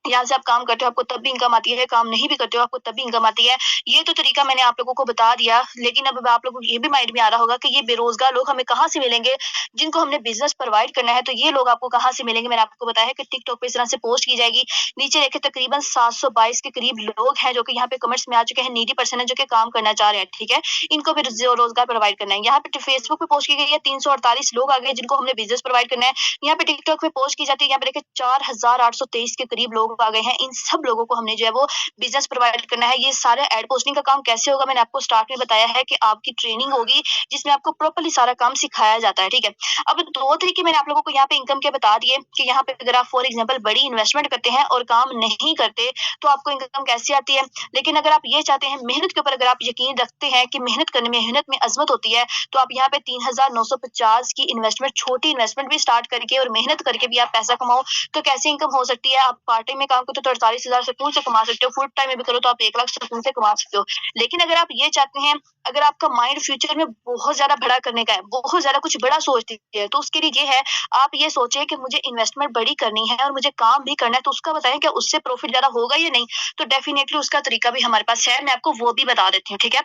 यहाँ से आप काम करते हो, आपको तब भी इनकम आती है, काम नहीं भी करते हो, आपको तब भी इनकम आती है। ये तो तरीका मैंने आप लोगों को बता दिया, लेकिन अब आप लोगों को ये भी माइंड में आ रहा होगा कि ये बेरोज़गार लोग हमें कहाँ से मिलेंगे, जिनको हमने बिज़नेस प्रोवाइड करना है, तो ये लोग आपको कहाँ से मिलेंगे? मैंने आपको बताया है कि टिकटॉक पे इस तरह से पोस्ट की जाएगी। नीचे देखिए तकरीबन 722 के करीब लोग हैं, जो कि यहाँ पे कमेंट्स में आ चुके हैं, नीडी पर्सन है, जो कि काम करना चाह रहे हैं, ठीक है? इनको भी रोज़गार प्रोवाइड करना है। यहाँ पे फेसबुक पे पोस्ट की गई है, 348 लोग आ गए, जिनको हमने बिज़नेस प्रोवाइड करना है। यहाँ पे टिकटॉक पे पोस्ट की जाती है, यहाँ पे देखिए 4,823 के करीब लोग आ गए हैं। इन सब लोगों को हमने जो है वो बिज़नेस प्रोवाइड करना है। ये सारा एड पोस्टिंग का काम कैसे होगा, मैंने आपको स्टार्ट में बताया है कि आपकी ट्रेनिंग होगी, जिसमें आपको प्रॉपर्ली सारा काम सिखाया जाता है, ठीक है? अब 2 तरीके मैंने आप लोगों को यहाँ पे इनकम के बता दिए कि यहाँ पे अगर आप फॉर एग्ज़ाम्पल बड़ी इन्वेस्टमेंट करते हैं और काम नहीं करते, तो आपको इनकम कैसे आती है। लेकिन अगर आप ये चाहते हैं, मेहनत के ऊपर अगर आप यकीन रखते हैं कि मेहनत में अज़मत होती है, तो आप यहाँ पे 3,950 की इन्वेस्टमेंट, छोटी इन्वेस्टमेंट भी स्टार्ट करके और मेहनत करके भी आप पैसा कमाओ, तो कैसे इनकम हो सकती है। आप पार्ट टाइम में काम करते हो तो 48,000 सुकून से कमा सकते हो, फुल टाइम में भी करो तो आप 1 लाख सुकून से कमा सकते हो। लेकिन अगर आप ये चाहते हैं, अगर आपका माइंड फ्यूचर में बहुत ज़्यादा बड़ा करने का है, बहुत ज़्यादा कुछ बड़ा सोचती है, तो उसके लिए ये है, आप ये सोचिए कि मुझे इन्वेस्टमेंट बड़ी करनी है और मुझे काम भी करना है, तो उसका बताएँ क्या उससे प्रॉफिट ज़्यादा होगा या नहीं? तो डेफिनिटली उसका तरीका भी हमारे पास है, मैं आपको वो भी बता देती हूँ, ठीक है?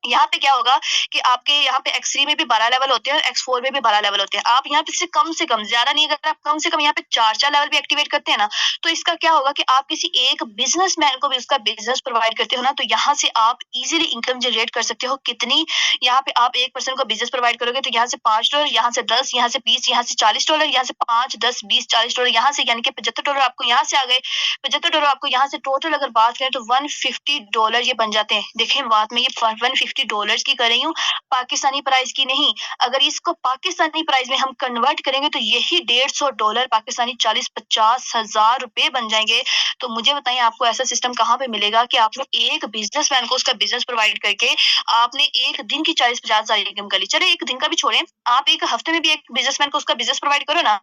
यहाँ पे क्या होगा कि आपके यहाँ पे X3 में भी 12 लेवल होते हैं और X4 में भी 12 लेवल होते हैं। आप यहाँ पे से कम, ज़्यादा नहीं, अगर आप कम से कम यहाँ पे 4-4 लेवल भी एक्टिवेट करते हैं ना, तो इसका क्या होगा कि आप किसी एक बिज़नेसमैन को भी उसका बिज़नेस प्रोवाइड करते हो ना, तो यहाँ से आप इज़िली इनकम जनरेट कर सकते हो। कितनी? यहाँ पे आप एक पर्सन को बिज़नेस प्रोवाइड करोगे, तो यहाँ से $5, यहाँ से 10, यहाँ से 20, यहाँ से $40, यहाँ से 5, 10, 20, $40, यहाँ से यानी कि $75 आपको यहाँ से आ गए। $75 आपको यहाँ से टोटल अगर बात करें तो $150 ये बन जाते हैं। देखें बात मैं ये $150 की कर रही हूँ, पाकिस्तानी प्राइस की नहीं। अगर इसको पाकिस्तानी प्राइस में हम कन्वर्ट करेंगे तो यही $150 पाकिस्तानी 40-50 हज़ार रुपए बन जाएँगे। तो मुझे बताइए आपको ऐसा सिस्टम कहाँ पे मिलेगा कि आपने एक बिज़नेसमैन को उसका बिज़नेस प्रोवाइड करके आपने 1 दिन की 40-50 हज़ार इनकम कर ली। चलिए 1 दिन का भी छोड़ें, आप 1 हफ्ते में भी एक बिज़नेसमैन को उसका बिज़नेस प्रोवाइड करो ना,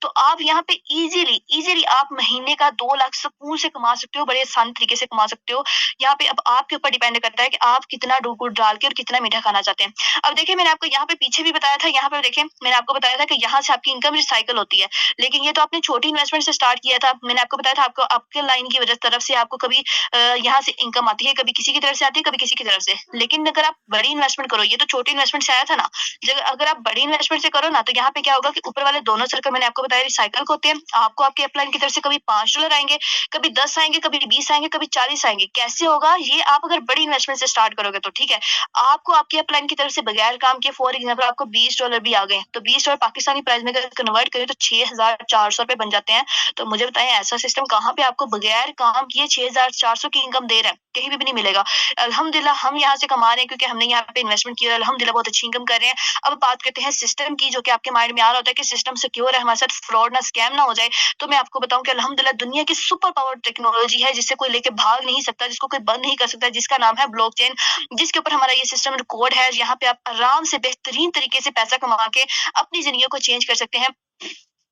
तो आप यहाँ पे इज़िली आप महीने का 2 लाख सुकून से कमा सकते हो, बड़े आसान तरीके से कमा सकते हो। यहाँ पे अब आपके ऊपर डिपेंड करता है कि आप कितना गुड़ डाल के और कितना मीठा खाना चाहते हैं। अब देखिए मैंने आपको यहाँ पे पीछे भी बताया था, यहाँ पे देखिए मैंने आपको बताया था कि यहाँ से आपकी इनकम रिसाइकिल होती है। लेकिन ये तो आपने छोटी इन्वेस्टमेंट से स्टार्ट किया था। मैंने आपको बताया था आपको आपके लाइन की वजह तरफ से आपको कभी यहाँ से इनकम आती है, कभी किसी की तरफ से आती है, कभी किसी की तरफ से। लेकिन अगर आप बड़ी इन्वेस्टमेंट करो, ये तो छोटी इन्वेस्टमेंट से आया था ना, अगर आप बड़ी इन्वेस्टमेंट से करो ना, तो यहाँ पे क्या होगा कि ऊपर वाले दोनों सर्कल मैंने आपको बताया रिसाइकिल होते हैं। आपको आपके अपलाइन की तरफ से कभी $5 आएंगे, कभी 10 आएंगे, कभी 20 आएंगे, कभी 40 आएंगे। कैसे होगा ये? आप अगर बड़ी इन्वेस्टमेंट से स्टार्ट करोगे तो ठीक है, आपको आपके अपलाइन की तरफ से बगैर काम किए फॉर एग्जाम्पल आपको $20 भी आ गए, तो $20 पाकिस्तानी प्राइस में अगर कन्वर्ट करें तो 6,400 रुपए बन जाते हैं। तो मुझे बताएं ऐसा सिस्टम कहाँ पे आपको बगैर काम किए 6,400 की इनकम दे रहा है? कहीं भी नहीं मिलेगा। अल्हम्दुलिल्लाह हम यहाँ से कमा रहे हैं क्योंकि हमने यहाँ पे इन्वेस्टमेंट किया, अल्हम्दुलिल्लाह बहुत अच्छी इनकम कर रहे हैं। अब बात करते हैं सिस्टम की, जो कि आपके माइंड में आ रहा होता है कि सिस्टम सिक्योर है, हमारे साथ फ्रॉड ना स्कैम ना हो जाए। तो मैं आपको बताऊं कि अल्हम्दुलिल्लाह दुनिया की सुपर पावर टेक्नोलॉजी है, जिससे कोई लेके भाग नहीं सकता, जिसको कोई बंद नहीं कर सकता, जिसका नाम है ब्लॉकचेन, जिसके ऊपर हमारा ये सिस्टम रिकॉर्ड है। यहाँ पे आप आराम से बेहतरीन तरीके से पैसा कमा के अपनी जिंदगी को चेंज कर सकते हैं,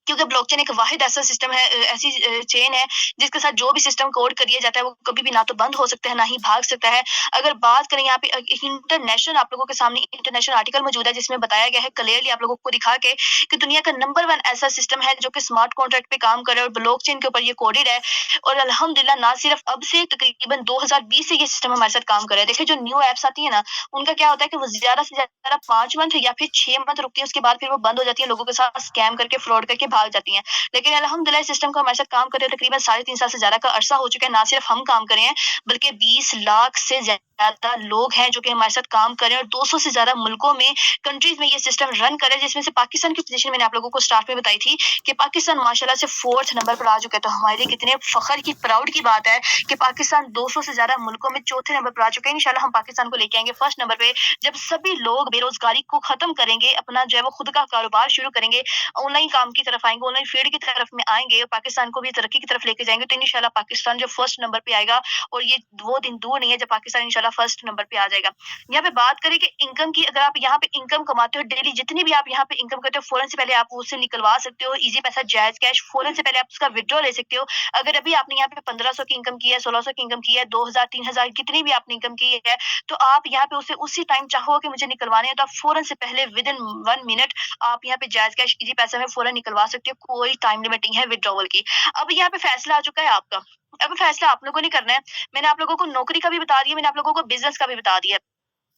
क्योंकि ब्लॉकचेन एक वाहिद ऐसा सिस्टम है, ऐसी चेन है जिसके साथ जो भी सिस्टम कोड कर दिया जाता है वो कभी भी ना तो बंद हो सकता है, ना ही भाग सकता है। अगर बात करें यहाँ पे इंटरनेशनल, आप लोगों के सामने इंटरनेशनल आर्टिकल मौजूद है जिसमें बताया गया है क्लियरली आप लोगों को दिखा के कि दुनिया का नंबर 1 ऐसा सिस्टम है जो कि स्मार्ट कॉन्ट्रैक्ट पे काम कर रहा है और ब्लॉकचेन के ऊपर ये कोडेड है। और अल्हम्दुलिल्लाह ना सिर्फ अब से तकरीबन 2020 से ये सिस्टम हमारे साथ काम कर रहा है। देखिए जो न्यू एप्स आती है ना, उनका क्या होता है कि वो ज्यादा से ज्यादा 5 मंथ या फिर 6 मंथ रुकती है, उसके बाद फिर वो बंद हो जाती है, लोगों के साथ स्कैम करके फ्रॉड करके भाग जाती है। लेकिन अल्हम्दुलिल्लाह सिस्टम को हमारे साथ काम करते तकरीबन 3.5 साल से ज़्यादा का अरसा हो चुका है। ना सिर्फ हम काम कर रहे हैं, बल्कि 20 लाख से ज़्यादा लोग हैं जो कि हमारे साथ काम कर रहे हैं और 200 से ज़्यादा मुल्कों में, कंट्रीज़ में ये सिस्टम रन कर रहे हैं, जिसमें से पाकिस्तान की पोज़ीशन मैंने आप लोगों को स्टार्ट में बताई थी कि पाकिस्तान माशाल्लाह से 4th नंबर पर आ चुका है। तो हमारे लिए कितने फ़ख्र की, प्राउड की बात है कि पाकिस्तान 200 से ज़्यादा मुल्कों में 4थे नंबर पर आ चुका है। इंशाल्लाह हम पाकिस्तान को लेके आएँगे 1st नंबर पे, जब सभी लोग बेरोज़गारी को ख़त्म करेंगे, अपना जो है वो खुद का कारोबार शुरू करेंगे, ऑनलाइन काम की तरफ आएँगे, ऑनलाइन फ़ील्ड की तरफ में आएँगे और पाकिस्तान को भी तरक्की की तरफ लेके जाएँगे, तो इंशाल्लाह पाकिस्तान जो 1st नंबर पे आएगा और ये वो दिन दूर नहीं है जब पाकिस्तान इंशाल्लाह 1st नंबर पे आ जाएगा। यहाँ पे बात करें कि इनकम की, अगर आप यहाँ पे इनकम कमाते हो डेली, जितनी भी आप यहाँ पे इनकम करते हो, फ़ौरन से पहले आप उससे निकलवा सकते हो, ईज़ी पैसा, जायज़ कैश, फ़ौरन से पहले आप उसका विथड्रॉ ले सकते हो। अगर अभी आपने यहाँ पे 1500 की इनकम की है, 1600 की इनकम की है, 2000, 3000 कितनी भी आपने इनकम की है, तो आप यहाँ पे उसे उसी टाइम चाहो कि मुझे निकलवाने हैं, तो आप फ़ौरन से पहले विदिन 1 मिनट आप यहाँ पे जायज़ कैश, ईज़ी पैसा में फ़ौरन निकलवा सकते हो, कोई टाइम लिमिट नहीं है विथड्रॉवल की। अब यहाँ पे फैसला आ चुका है आपका। अब फैसला आप लोगों ने करना है। मैंने आप लोगों को नौकरी का भी बता दिया, मैंने आप लोगों को बिज़नेस का भी बता दिया।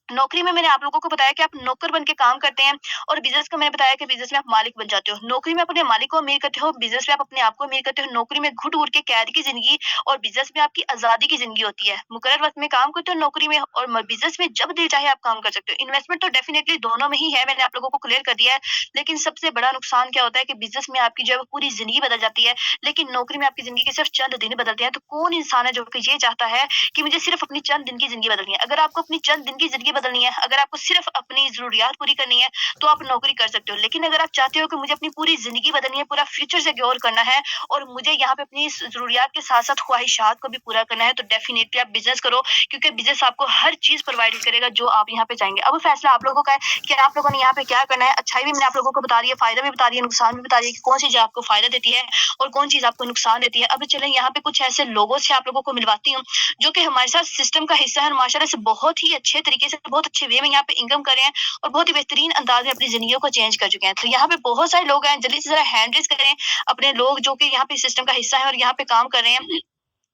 नौकरी में मैंने आप लोगों को बताया कि आप नौकर बन के काम करते हैं और बिज़नेस का मैंने बताया कि बिज़नेस में आप मालिक बन जाते हो। नौकरी में अपने मालिक को अमीर करते हो, बिज़नेस में आप अपने आप को अमीर करते हो। नौकरी में घुट-घुट के कैद की ज़िंदगी और बिज़नेस में आपकी आज़ादी की ज़िंदगी होती है। मुकर्रर वक़्त में काम करते हो नौकरी में और बिज़नेस में जब दिल चाहे आप काम कर सकते हो। इन्वेस्टमेंट तो डेफ़िनिटली दोनों में ही है, मैंने आप लोगों को क्लियर कर दिया है। लेकिन सबसे बड़ा नुकसान क्या होता है कि बिज़नेस में आपकी जो है वो पूरी ज़िंदगी बदल जाती है, लेकिन नौकरी में आपकी ज़िंदगी के सिर्फ़ चंद दिन बदलते हैं। तो कौन इंसान है जो कि ये चाहता है कि मुझे सिर्फ़ अपनी चंद दिन की ज़िंदगी बदलनी है? अगर आपको अपनी चंद दिन की ज़िंदगी बदलनी है, अगर आपको सिर्फ़ अपनी ज़रूरियात पूरी करनी है, तो आप नौकरी कर सकते हो। लेकिन अगर आप चाहते हो कि मुझे अपनी पूरी ज़िंदगी बदलनी है, पूरा फ्यूचर सिक्योर करना है और मुझे यहाँ पे अपनी ज़रूरियात के साथ-साथ ख़्वाहिशात को भी पूरा करना है, तो डेफ़िनिटली आप बिज़नेस करो, क्योंकि बिज़नेस आपको हर चीज़ प्रोवाइड करेगा जो आप यहाँ पे चाहेंगे। अब फैसला आप लोगों का है कि आप लोगों ने यहाँ पे क्या करना है। अच्छाई भी मैंने आप लोगों को बता दी है, फ़ायदा भी बता दिया, नुकसान भी बता दिया कि कौन सी चीज़ आपको फ़ायदा देती है और कौन चीज़ आपको नुकसान देती है। अब चलें यहाँ पे कुछ ऐसे लोगों से आप लोगों को मिलवाती हूँ, जो कि हमारे साथ सिस्टम का हिस्सा है और माशाल्लाह से बहुत ही अच्छे तरीके से, बहुत अच्छे वे में यहाँ पे इनकम कर रहे हैं और बहुत ही बेहतरीन अंदाज में अपनी ज़िंदगियों को चेंज कर चुके हैं। तो यहाँ पे बहुत सारे लोग हैं, जल्दी से ज़रा हैंड रेज़ करें, अपने लोग जो कि यहाँ पे सिस्टम का हिस्सा है और यहाँ पे काम कर रहे हैं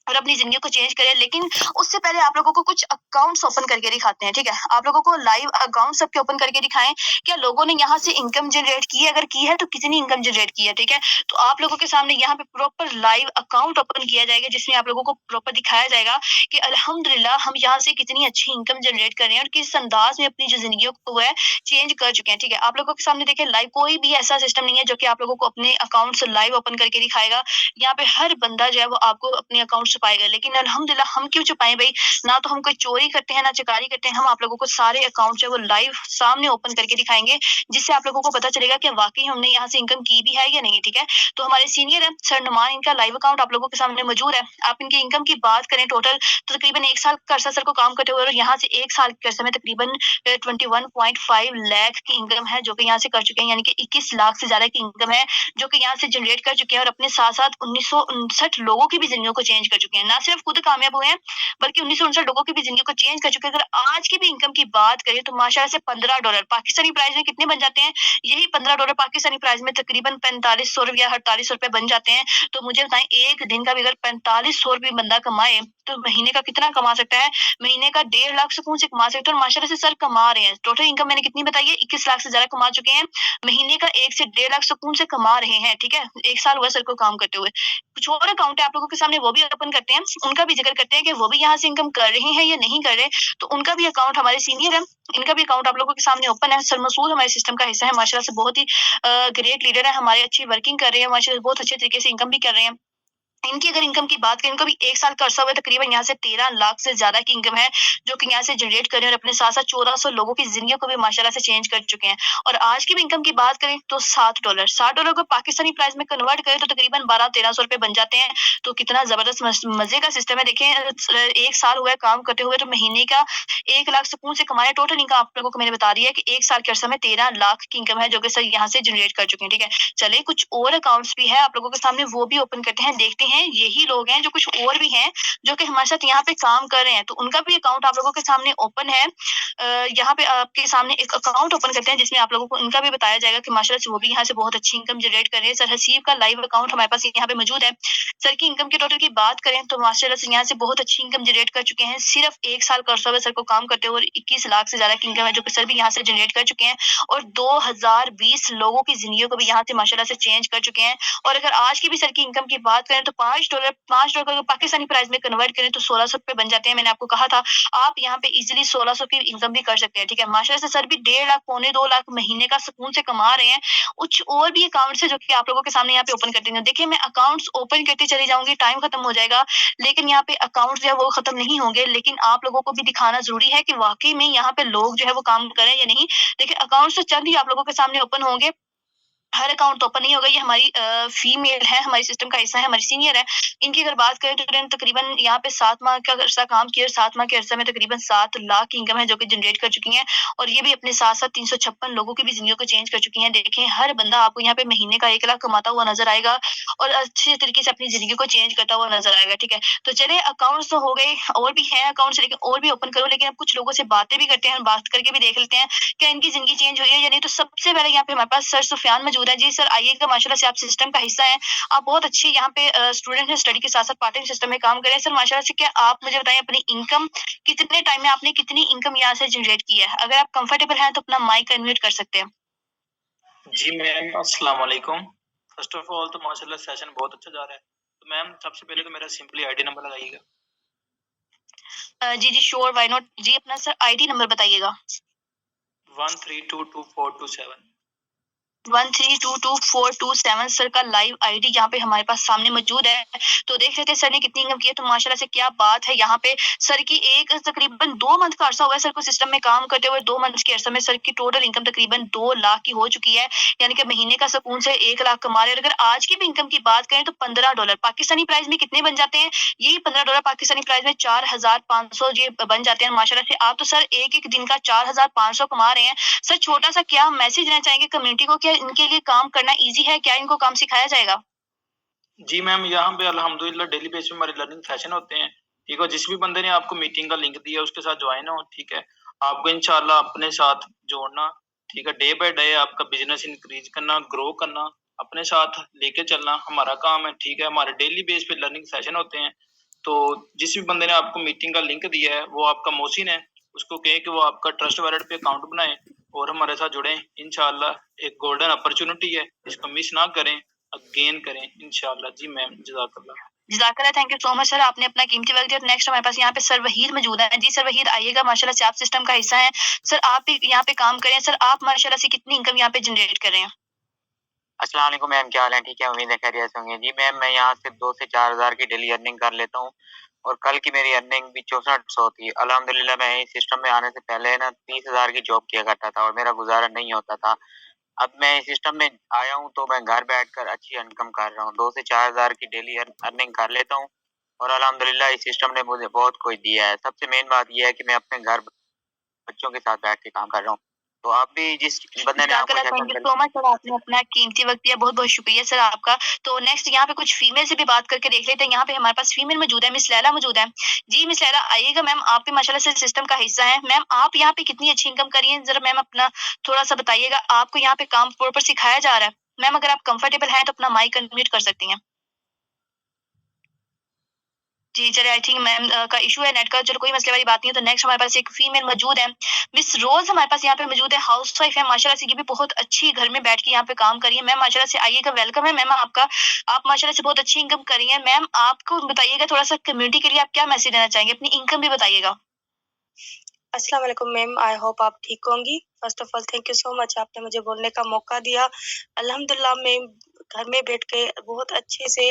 और अपनी ज़िंदगी को चेंज करें। लेकिन उससे पहले आप लोगों को कुछ अकाउंट्स ओपन करके दिखाते हैं, ठीक है? आप लोगों को लाइव अकाउंट सबके ओपन करके दिखाएँ, क्या लोगों ने यहाँ से इनकम जनरेट की है? अगर की है तो कितनी इनकम जनरेट की है, ठीक है? तो आप लोगों के सामने यहाँ पे प्रॉपर लाइव अकाउंट ओपन किया जाएगा, जिसमें आप लोगों को प्रॉपर दिखाया जाएगा कि अल्हम्दुलिल्लाह हम यहाँ से कितनी अच्छी इनकम जनरेट कर रहे हैं और किस अंदाज़ में अपनी जो ज़िंदगियों को है चेंज कर चुके हैं, ठीक है? आप लोगों के सामने देखिए लाइव कोई भी ऐसा सिस्टम नहीं है जो कि आप लोगों को अपने अकाउंट्स लाइव ओपन करके दिखाएगा। यहाँ पे हर बंदा जो है वो आपको अपने अकाउंट छुपाएगा। लेकिन अल्हम्दुलिल्लाह हम क्यों छुपाएँ भई? ना तो हम कोई चोरी करते हैं, ना चकारी करते हैं। हम आप लोगों को सारे अकाउंट जो है वो लाइव सामने ओपन करके दिखाएँगे, जिससे आप लोगों को पता चलेगा कि वाक़ई हमने यहाँ से इनकम की भी है या नहीं, ठीक है? तो हमारे सीनियर हैं सर नुमान, इनका लाइव अकाउंट आप लोगों के सामने मौजूद है। आप इनकी इनकम की बात करें टोटल, तो तकरीबन 1 साल का अरसा सर को काम करते हुए और यहाँ से 1 साल के अरसे में तकरीबन 21.5 लाख की इनकम है, जो कि यहाँ से कर चुके हैं, यानी कि 21 लाख से ज़्यादा की इनकम है, जो कि यहाँ से जनरेट कर चुके हैं और अपने साथ-साथ 1959 लोगों की भी ज़िंदगियों को चेंज कर चुके हैं। ना सिर्फ खुद कामयाब हुए हैं, बल्कि 1959 लोगों की भी ज़िंदगी को चेंज कर चुके हैं। अगर आज की भी इनकम की बात करें, तो माशाल्लाह से $15 पाकिस्तानी प्राइस में कितने बन जाते हैं? यही $15 पाकिस्तानी प्राइस में तकरीबन 4500 या ₹4800 बन जाते हैं। तो मुझे बताएँ, एक दिन का भी अगर ₹4500 बंदा कमाए, तो महीने का कितना कमा सकता है? महीने का 1.5 लाख सुकून से कमा सकते हैं और माशाल्लाह से सर कमा रहे हैं। टोटल इनकम मैंने कितनी बताई है? 21 लाख से ज़्यादा कमा चुके हैं। महीने का 1 से 1.5 लाख सुकून से कमा रहे हैं, ठीक है? 1 साल हुआ सर को काम करते हुए। कुछ और अकाउंट है आप लोगों के सामने, वो भी ओपन करते हैं, उनका भी ज़िक्र करते हैं कि वो भी यहाँ से इनकम कर रहे हैं या नहीं कर रहे। तो उनका भी अकाउंट हमारे सीनियर हैं, इनका भी अकाउंट आप लोगों के सामने ओपन है। सर मसूद हमारे सिस्टम का हिस्सा है, माशाल्लाह से बहुत ही ग्रेट लीडर है हमारे, अच्छी वर्किंग कर रहे हैं, माशाल्लाह बहुत अच्छे तरीके से इनकम भी कर रहे हैं। इनकी अगर इनकम की बात करें, इनको भी 1 साल का अरसा हुआ है, तकरीबन यहाँ से 13 लाख से ज़्यादा की इनकम है, जो कि यहाँ से जनरेट कर रहे हैं और अपने साथ-साथ 1400 लोगों की ज़िंदगियों को भी माशाल्लाह से चेंज कर चुके हैं। और आज की भी इनकम की बात करें तो $60 को पाकिस्तानी प्राइस में कन्वर्ट करें तो तकरीबन 1200-1300 रुपए बन जाते हैं। तो कितना ज़बरदस्त मज़े का सिस्टम है। देखें 1 साल हुआ है काम करते हुए, तो महीने का 1 लाख सुकून से कमाया। टोटल इनकम आप लोगों को मैंने बता दिया है कि 1 साल के अरसे में 13 लाख की इनकम है, जो कि सर यहाँ से जनरेट कर चुके हैं, ठीक है? चलिए कुछ और अकाउंट्स भी है आप लोगों के सामने, वो भी ओपन करते हैं, देखते हैं। यही लोग हैं जो कुछ और भी हैं, जो कि हमारे साथ यहाँ पे काम कर रहे हैं, तो उनका भी अकाउंट आप लोगों के सामने ओपन है। यहाँ पे आपके सामने एक अकाउंट ओपन करते हैं, जिसमें आप लोगों को उनका भी बताया जाएगा कि माशाल्लाह से वो भी यहाँ से बहुत अच्छी इनकम जनरेट कर रहे हैं। सर हसीब का लाइव अकाउंट हमारे पास यहाँ पे मौजूद है। सर की इनकम की टोटल की बात करें तो माशाल्लाह से यहाँ से बहुत अच्छी इनकम जनरेट कर चुके हैं। सिर्फ 1 साल का अरसा हुआ सर को काम करते हुए और 21 लाख से ज़्यादा की इनकम है, जो कि सर भी यहाँ से जनरेट कर चुके हैं और 2020 लोगों की ज़िंदगियों को भी यहाँ से माशाल्लाह से चेंज कर चुके हैं। और अगर आज की भी सर की इनकम की बात करें तो $5 पाकिस्तानी प्राइस में कन्वर्ट करें तो ₹1600 बन जाते हैं। मैंने आपको कहा था आप यहाँ पे इज़िली 1600 की इनकम भी कर सकते हैं, ठीक है? माशाल्लाह से सर भी 1.5 लाख, पौने 2 लाख महीने का सुकून से कमा रहे हैं। कुछ और भी अकाउंट्स है जो कि आप लोगों के सामने यहाँ पे ओपन करती हूँ। देखिए मैं अकाउंट्स ओपन करती चली जाऊँगी, टाइम खत्म हो जाएगा, लेकिन यहाँ पे अकाउंट्स जो है वो खत्म नहीं होंगे। लेकिन आप लोगों को भी दिखाना ज़रूरी है कि वाक़ई में यहाँ पे लोग जो है वो काम कर रहे हैं या नहीं। देखिए अकाउंट्स तो चंद ही आप लोगों के सामने ओपन होंगे। हर अकाउंट तो ओपन नहीं होगा। ये हमारी फीमेल है, हमारे सिस्टम का हिस्सा है, हमारी सीनियर है। इनकी अगर बात करें तो इन्होंने तकरीबन यहाँ पे 7 माह का अरसा काम किया और 7 माह के अरसे में तकरीबन 7 लाख की इनकम है जो कि जनरेट कर चुकी हैं और ये भी अपने साथ-साथ 356 लोगों की भी ज़िंदगी को चेंज कर चुकी हैं। देखें हर बंदा आपको यहाँ पे महीने का 1 लाख कमाता हुआ नज़र आएगा और अच्छे तरीके से अपनी ज़िंदगी को चेंज करता हुआ नज़र आएगा, ठीक है? तो चलिए अकाउंट्स तो हो गए और भी हैं अकाउंट्स, लेकिन और भी ओपन करो, लेकिन अब कुछ लोगों से बातें भी करते हैं, बात करके भी देख लेते हैं क्या इनकी ज़िंदगी चेंज हुई है या नहीं। तो सबसे पहले यहाँ पे हमारे पास सर सुफ़ियान मौजूद हैं। जी सर आइएगा, माशाल्लाह से आप सिस्टम का हिस्सा हैं। आप बहुत अच्छी यहाँ पे स्टूडेंट हैं, स्टडी के साथ-साथ पार्ट टाइम सिस्टम में काम कर रहे हैं। सर माशाल्लाह से क्या आप मुझे बताएँ अपनी इनकम कितने टाइम में आपने कितनी इनकम यहाँ से जनरेट की है? अगर आप कंफर्टेबल हैं तो अपना माइक अनम्यूट कर सकते हैं। जी मैम, अस्सलाम वालेकुम। फ़र्स्ट ऑफ़ ऑल तो माशाल्लाह सेशन बहुत अच्छा जा रहा है। तो मैम सबसे पहले तो मेरा सिंपली आईडी नंबर लगाइएगा। जी, जी, श्योर, व्हाई नॉट? जी, अपना सर आईडी नंबर बताइएगा। 13222427। 132247 सर का लाइव आईडी यहाँ पे हमारे पास सामने मौजूद है। तो देख लेते हैं सर ने कितनी इनकम की है। तो माशाल्लाह से क्या बात है, यहाँ पे सर की एक तकरीबन 2 मंथ का अरसा हुआ है सर को सिस्टम में काम करते हुए। 2 मंथ्स के अरसे में सर की टोटल इनकम तकरीबन 2 लाख की हो चुकी है। यानी कि महीने का सुकून से 1 लाख कमा रहे हैं। और अगर आज की भी इनकम की बात करें तो $15 पाकिस्तानी प्राइस में कितने बन जाते हैं? यही $15 पाकिस्तानी प्राइस में 4500 ये बन जाते हैं माशाल्लाह से। आप तो सर एक-एक दिन का 4500 कमा रहे हैं। सर छोटा-सा क्या मैसेज देना चाहेंगे कम्युनिटी को, क्या इनके लिए काम करना ईज़ी है? क्या इनको काम सिखाया जाएगा? जी मैम, यहाँ पे अल्हम्दुलिल्लाह डेली बेस पे हमारे लर्निंग सेशन होते हैं। ठीक है? जिस भी बंदे ने आपको मीटिंग का लिंक दिया उसके साथ जॉइन हो, ठीक है? आपको इंशाल्लाह अपने साथ जोड़ना, ठीक है? डे बाय डे आपका बिज़नेस इंक्रीज़ करना, ग्रो करना, अपने साथ लेके चलना हमारा काम है, ठीक है? हमारे डेली बेस पे लर्निंग सेशन होते हैं। तो जिस भी बंदे ने आपको मीटिंग का लिंक दिया है, वो आपका मोहसिन है, उसको कहें कि वो आपका ट्रस्ट वॉलेट पे अकाउंट बनाए और हमारे साथ जुड़ें। इंशाल्लाह एक गोल्डन अपॉर्च्युनिटी है, इसको मिस ना करें, गेन करें इंशाल्लाह। जी मैम, जज़ाकल्लाह। जज़ाकल्लाह, thank you so much sir, आपने अपना कीमती वक़्त दिया। तो नेक्स्ट हमारे पास यहाँ पे सर वहीद मौजूद हैं। जी सर वहीद आइएगा, माशाल्लाह से आप सिस्टम का हिस्सा हैं। सर आप भी यहाँ पे काम कर रहे हैं। सर आप माशाल्लाह से कितनी इनकम यहाँ पे जनरेट कर रहे हैं? अस्सलाम वालेकुम मैम, क्या हाल है? ठीक है, उम्मीद है खैरियत से होंगे। जी मैम, मैं यहाँ से 2 से 4 हज़ार की डेली अर्निंग कर लेता हूँ और कल की मेरी अर्निंग भी 6400 थी। अल्हम्दुलिल्लाह मैं इस सिस्टम में आने से पहले ना 30,000 की जॉब किया करता था और मेरा गुज़ारा नहीं होता था। अब मैं इस सिस्टम में आया हूँ तो मैं घर बैठकर अच्छी इनकम कर रहा हूँ। 2 से 4 हज़ार की डेली अर्निंग कर लेता हूँ और अल्हम्दुलिल्लाह इस सिस्टम ने मुझे बहुत कुछ दिया है। सबसे मेन बात ये है कि मैं अपने घर बच्चों के साथ बैठ के काम कर रहा हूँ। तो आप भी जिस बंदे ने आपको जज़ाकल्लाह, thank you session so much sir, आपने अपना कीमती वक़्त दिया। बहुत-बहुत शुक्रिया सर आपका। तो नेक्स्ट यहाँ पे कुछ फीमेल से भी बात करके देख लेते हैं। यहाँ पे हमारे पास फीमेल मौजूद है, मिस लैला मौजूद है। जी, मिस लैला आइएगा मैम, आप भी माशाल्लाह से सिस्टम का हिस्सा हैं। मैम आप यहाँ पे कितनी अच्छी इनकम कर रही हैं? ज़रा मैम अपना थोड़ा-सा बताइएगा। आपको यहाँ पे काम प्रॉपर सिखाया जा रहा है? मैम अगर आप कंफर्टेबल हैं तो अपना माइक अनम्यूट कर सकती हैं। जी, चलिए आई थिंक मैम का इश्यू है नेट का, चलो कोई मसले वाली बात नहीं है। तो नेक्स्ट हमारे पास एक फीमेल मौजूद है, मिस रोज़ हमारे पास यहाँ पे मौजूद है, हाउसवाइफ है माशाल्लाह से, ये भी बहुत अच्छी घर में बैठ के यहाँ पे काम कर रही है। मैम माशाल्लाह से आइएगा, वेलकम है मैम आपका। आप माशाल्लाह से बहुत अच्छी इनकम कर रही हैं। मैम आपको बताइएगा थोड़ा-सा कम्युनिटी के लिए आप क्या मैसेज देना चाहेंगे? अपनी इनकम भी बताइएगा। अस्सलाम वालेकुम मैम, आई होप आप ठीक होंगी। First of all thank you so much, आपने मुझे बोलने का मौका दिया। अल्हम्दुलिल्लाह मैं घर में बैठ के बहुत अच्छे से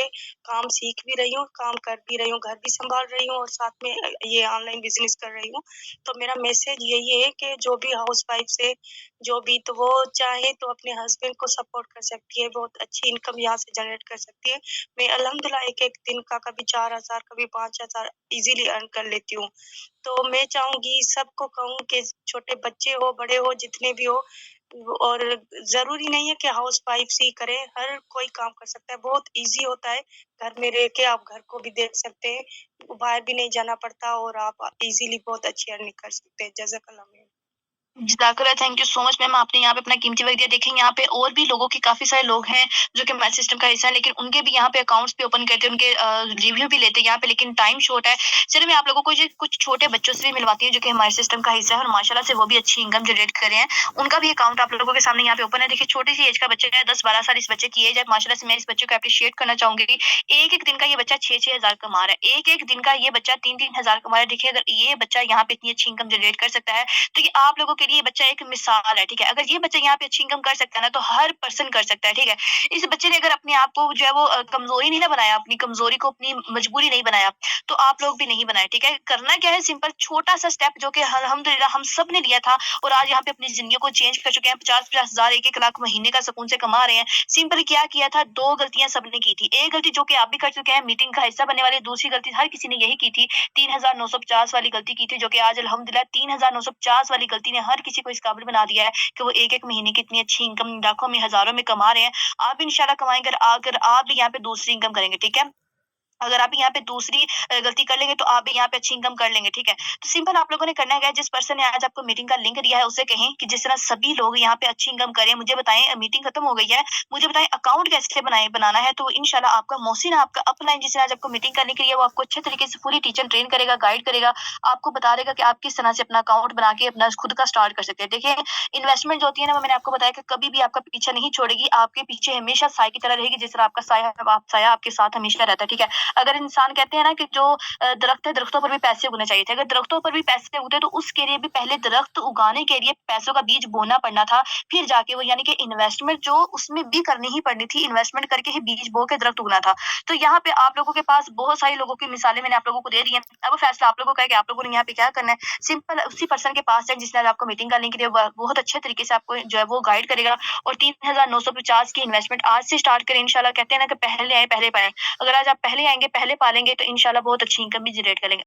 काम सीख भी रही हूँ, काम कर भी रही हूँ, घर भी सँभाल रही हूँ और साथ में ये ऑनलाइन बिज़नेस कर रही हूँ। तो मेरा मैसेज यही है कि जो भी हाउसवाइफ़्स है, जो भी तो वो चाहे तो अपने हस्बैंड को सपोर्ट कर सकती है, बहुत अच्छी इनकम यहाँ से जनरेट कर सकती है। मैं अल्हम्दुलिल्लाह एक-एक दिन का कभी 4000 कभी 5000 ईज़िली अर्न कर लेती हूँ। तो मैं चाहूँगी सबको कहूँ कि छोटे बच्चे हो, बड़े हो, जितने भी हो और ज़रूरी नहीं है कि हाउसवाइफ़्स ही करें, हर कोई काम कर सकता है, बहुत ईज़ी होता है। घर में रह के आप घर को भी देख सकते हैं, बाहर भी नहीं जाना पड़ता और आप ईज़िली बहुत अच्छी अर्निंग कर सकते हैं। जज़ाकल्लाह मैम। जज़ाकल्लाह, thank you so much ma'am, आपने यहाँ पे अपना कीमती वक़्त दिया। देखिए यहाँ पे और भी लोगों के काफ़ी सारे लोग हैं जो कि हमारे सिस्टम का हिस्सा है, लेकिन उनके भी यहाँ पे अकाउंट्स भी ओपन करते हैं, उनके रिव्यू भी लेते हैं यहाँ पे, लेकिन टाइम शॉर्ट है। चलिए मैं आप लोगों को ये कुछ छोटे बच्चों से भी मिलवाती हूँ जो कि हमारे सिस्टम का हिस्सा है और माशाल्लाह से वो भी अच्छी इनकम जनरेट कर रहे हैं। उनका भी अकाउंट आप लोगों के सामने यहाँ पे ओपन है। देखिए छोटी सी एज का बच्चा है, 10-12 साल इस बच्चे की एज है। माशाल्लाह से मैं इस बच्चे को एप्रिशिएट करना चाहूँगी कि एक-एक दिन का ये बच्चा 6-6 हज़ार कमा रहा है। एक-एक दिन का ये बच्चा 3-3 हज़ार कमा रहा है। देखिए अगर ये बच्चा यहाँ पे इतनी अच्छी इनकम जनरेट कर सकता है, तो ये आप लोगों के लिए बच्चा एक मिसाल है, ठीक है? अगर ये बच्चा यहाँ पे अच्छी इनकम कर सकता है ना, तो हर पर्सन कर सकता है, ठीक है? इस बच्चे ने अगर अपने आप को जो है वो कमज़ोरी नहीं ना बनाया, अपनी कमज़ोरी को अपनी मजबूरी नहीं बनाया, तो आप लोग भी नहीं बनाए, ठीक है? करना क्या है, सिंपल छोटा-सा स्टेप जो कि अल्हम्दुलिल्लाह हम सब ने लिया था और आज यहाँ पे अपनी ज़िंदगी को चेंज कर चुके हैं। 50-50 हज़ार, 1-1 लाख महीने का सुकून से कमा रहे हैं। सिंपल क्या किया था, 2 गलतियाँ सबने की थी। एक गलती जो कि आप भी कर चुके हैं, मीटिंग का हिस्सा बनने वाली, दूसरी गलती हर किसी ने यही की थी, 3,950 वाली गलती की थी, जो कि आज अल्हम्दुलिल्लाह 3,950 वाली गलती ने हर किसी को इस काबिल बना दिया है कि वो एक-एक महीने की इतनी अच्छी इनकम लाखों में, हज़ारों में कमा रहे हैं। आप भी इंशाल्लाह कमाएँगे, अगर आप भी यहाँ पे दूसरी इनकम करेंगे, ठीक है? अगर आप यहाँ पे दूसरी गलती कर लेंगे, तो आप भी यहाँ पे अच्छी इनकम कर लेंगे, ठीक है? तो सिंपल आप लोगों ने करना क्या है, जिस पर्सन ने आज आपको मीटिंग का लिंक दिया है, उसे कहें कि जिस तरह सभी लोग यहाँ पे अच्छी इनकम करें, मुझे बताएँ, मीटिंग खत्म हो गई है, मुझे बताएँ अकाउंट कैसे बनाना है। तो इंशाल्लाह आपका मोहसिन, आपका अपना है, जिसने आज आपको मीटिंग करने के लिए, वो आपको अच्छे तरीके से पूरी टीच एंड ट्रेन करेगा, गाइड करेगा, आपको बता देगा कि आप किस तरह से अपना अकाउंट बना के अपना खुद का स्टार्ट कर सकते हैं। देखिए, इन्वेस्टमेंट जो होती है ना, वो मैंने आपको बताया कि कभी भी आपका पीछा नहीं छोड़ेगी, आपके पीछे हमेशा साए की तरह रहेगी, जिस तरह आपका साया आपके साथ हमेशा रहता है, ठीक है? अगर इंसान कहते हैं ना कि जो दरख्त है, दरख्तों पर भी पैसे उगने चाहिए थे। अगर दरख्तों पर भी पैसे उगते तो उसके लिए भी पहले दरख्त उगाने के लिए पैसों का बीज बोना पड़ना था, फिर जाके वो, यानी कि इन्वेस्टमेंट जो उसमें भी करनी ही पड़नी थी, इन्वेस्टमेंट करके ही बीज बो के दरख्त उगना था। तो यहाँ पे आप लोगों के पास बहुत सारे लोगों की मिसालें मैंने आप लोगों को दे दी हैं। अब वो फैसला आप लोगों का है कि आप लोगों ने यहाँ पे क्या करना है। सिंपल उसी पर्सन के पास जाएँ जिसने आज आपको मीटिंग का लिंक दिया, ब बहुत अच्छे तरीके से आपको जो है वो गाइड करेगा और 3,950 की इन्वेस्टमेंट आज से स्टार्ट करें इंशाल्लाह। कहते हैं ना कि पहले आए पहले पाएँ। अगर आज आप पहले आएँगे, पहले पालेंगे, तो इंशाल्लाह बहुत अच्छी इनकम भी जनरेट करेंगे।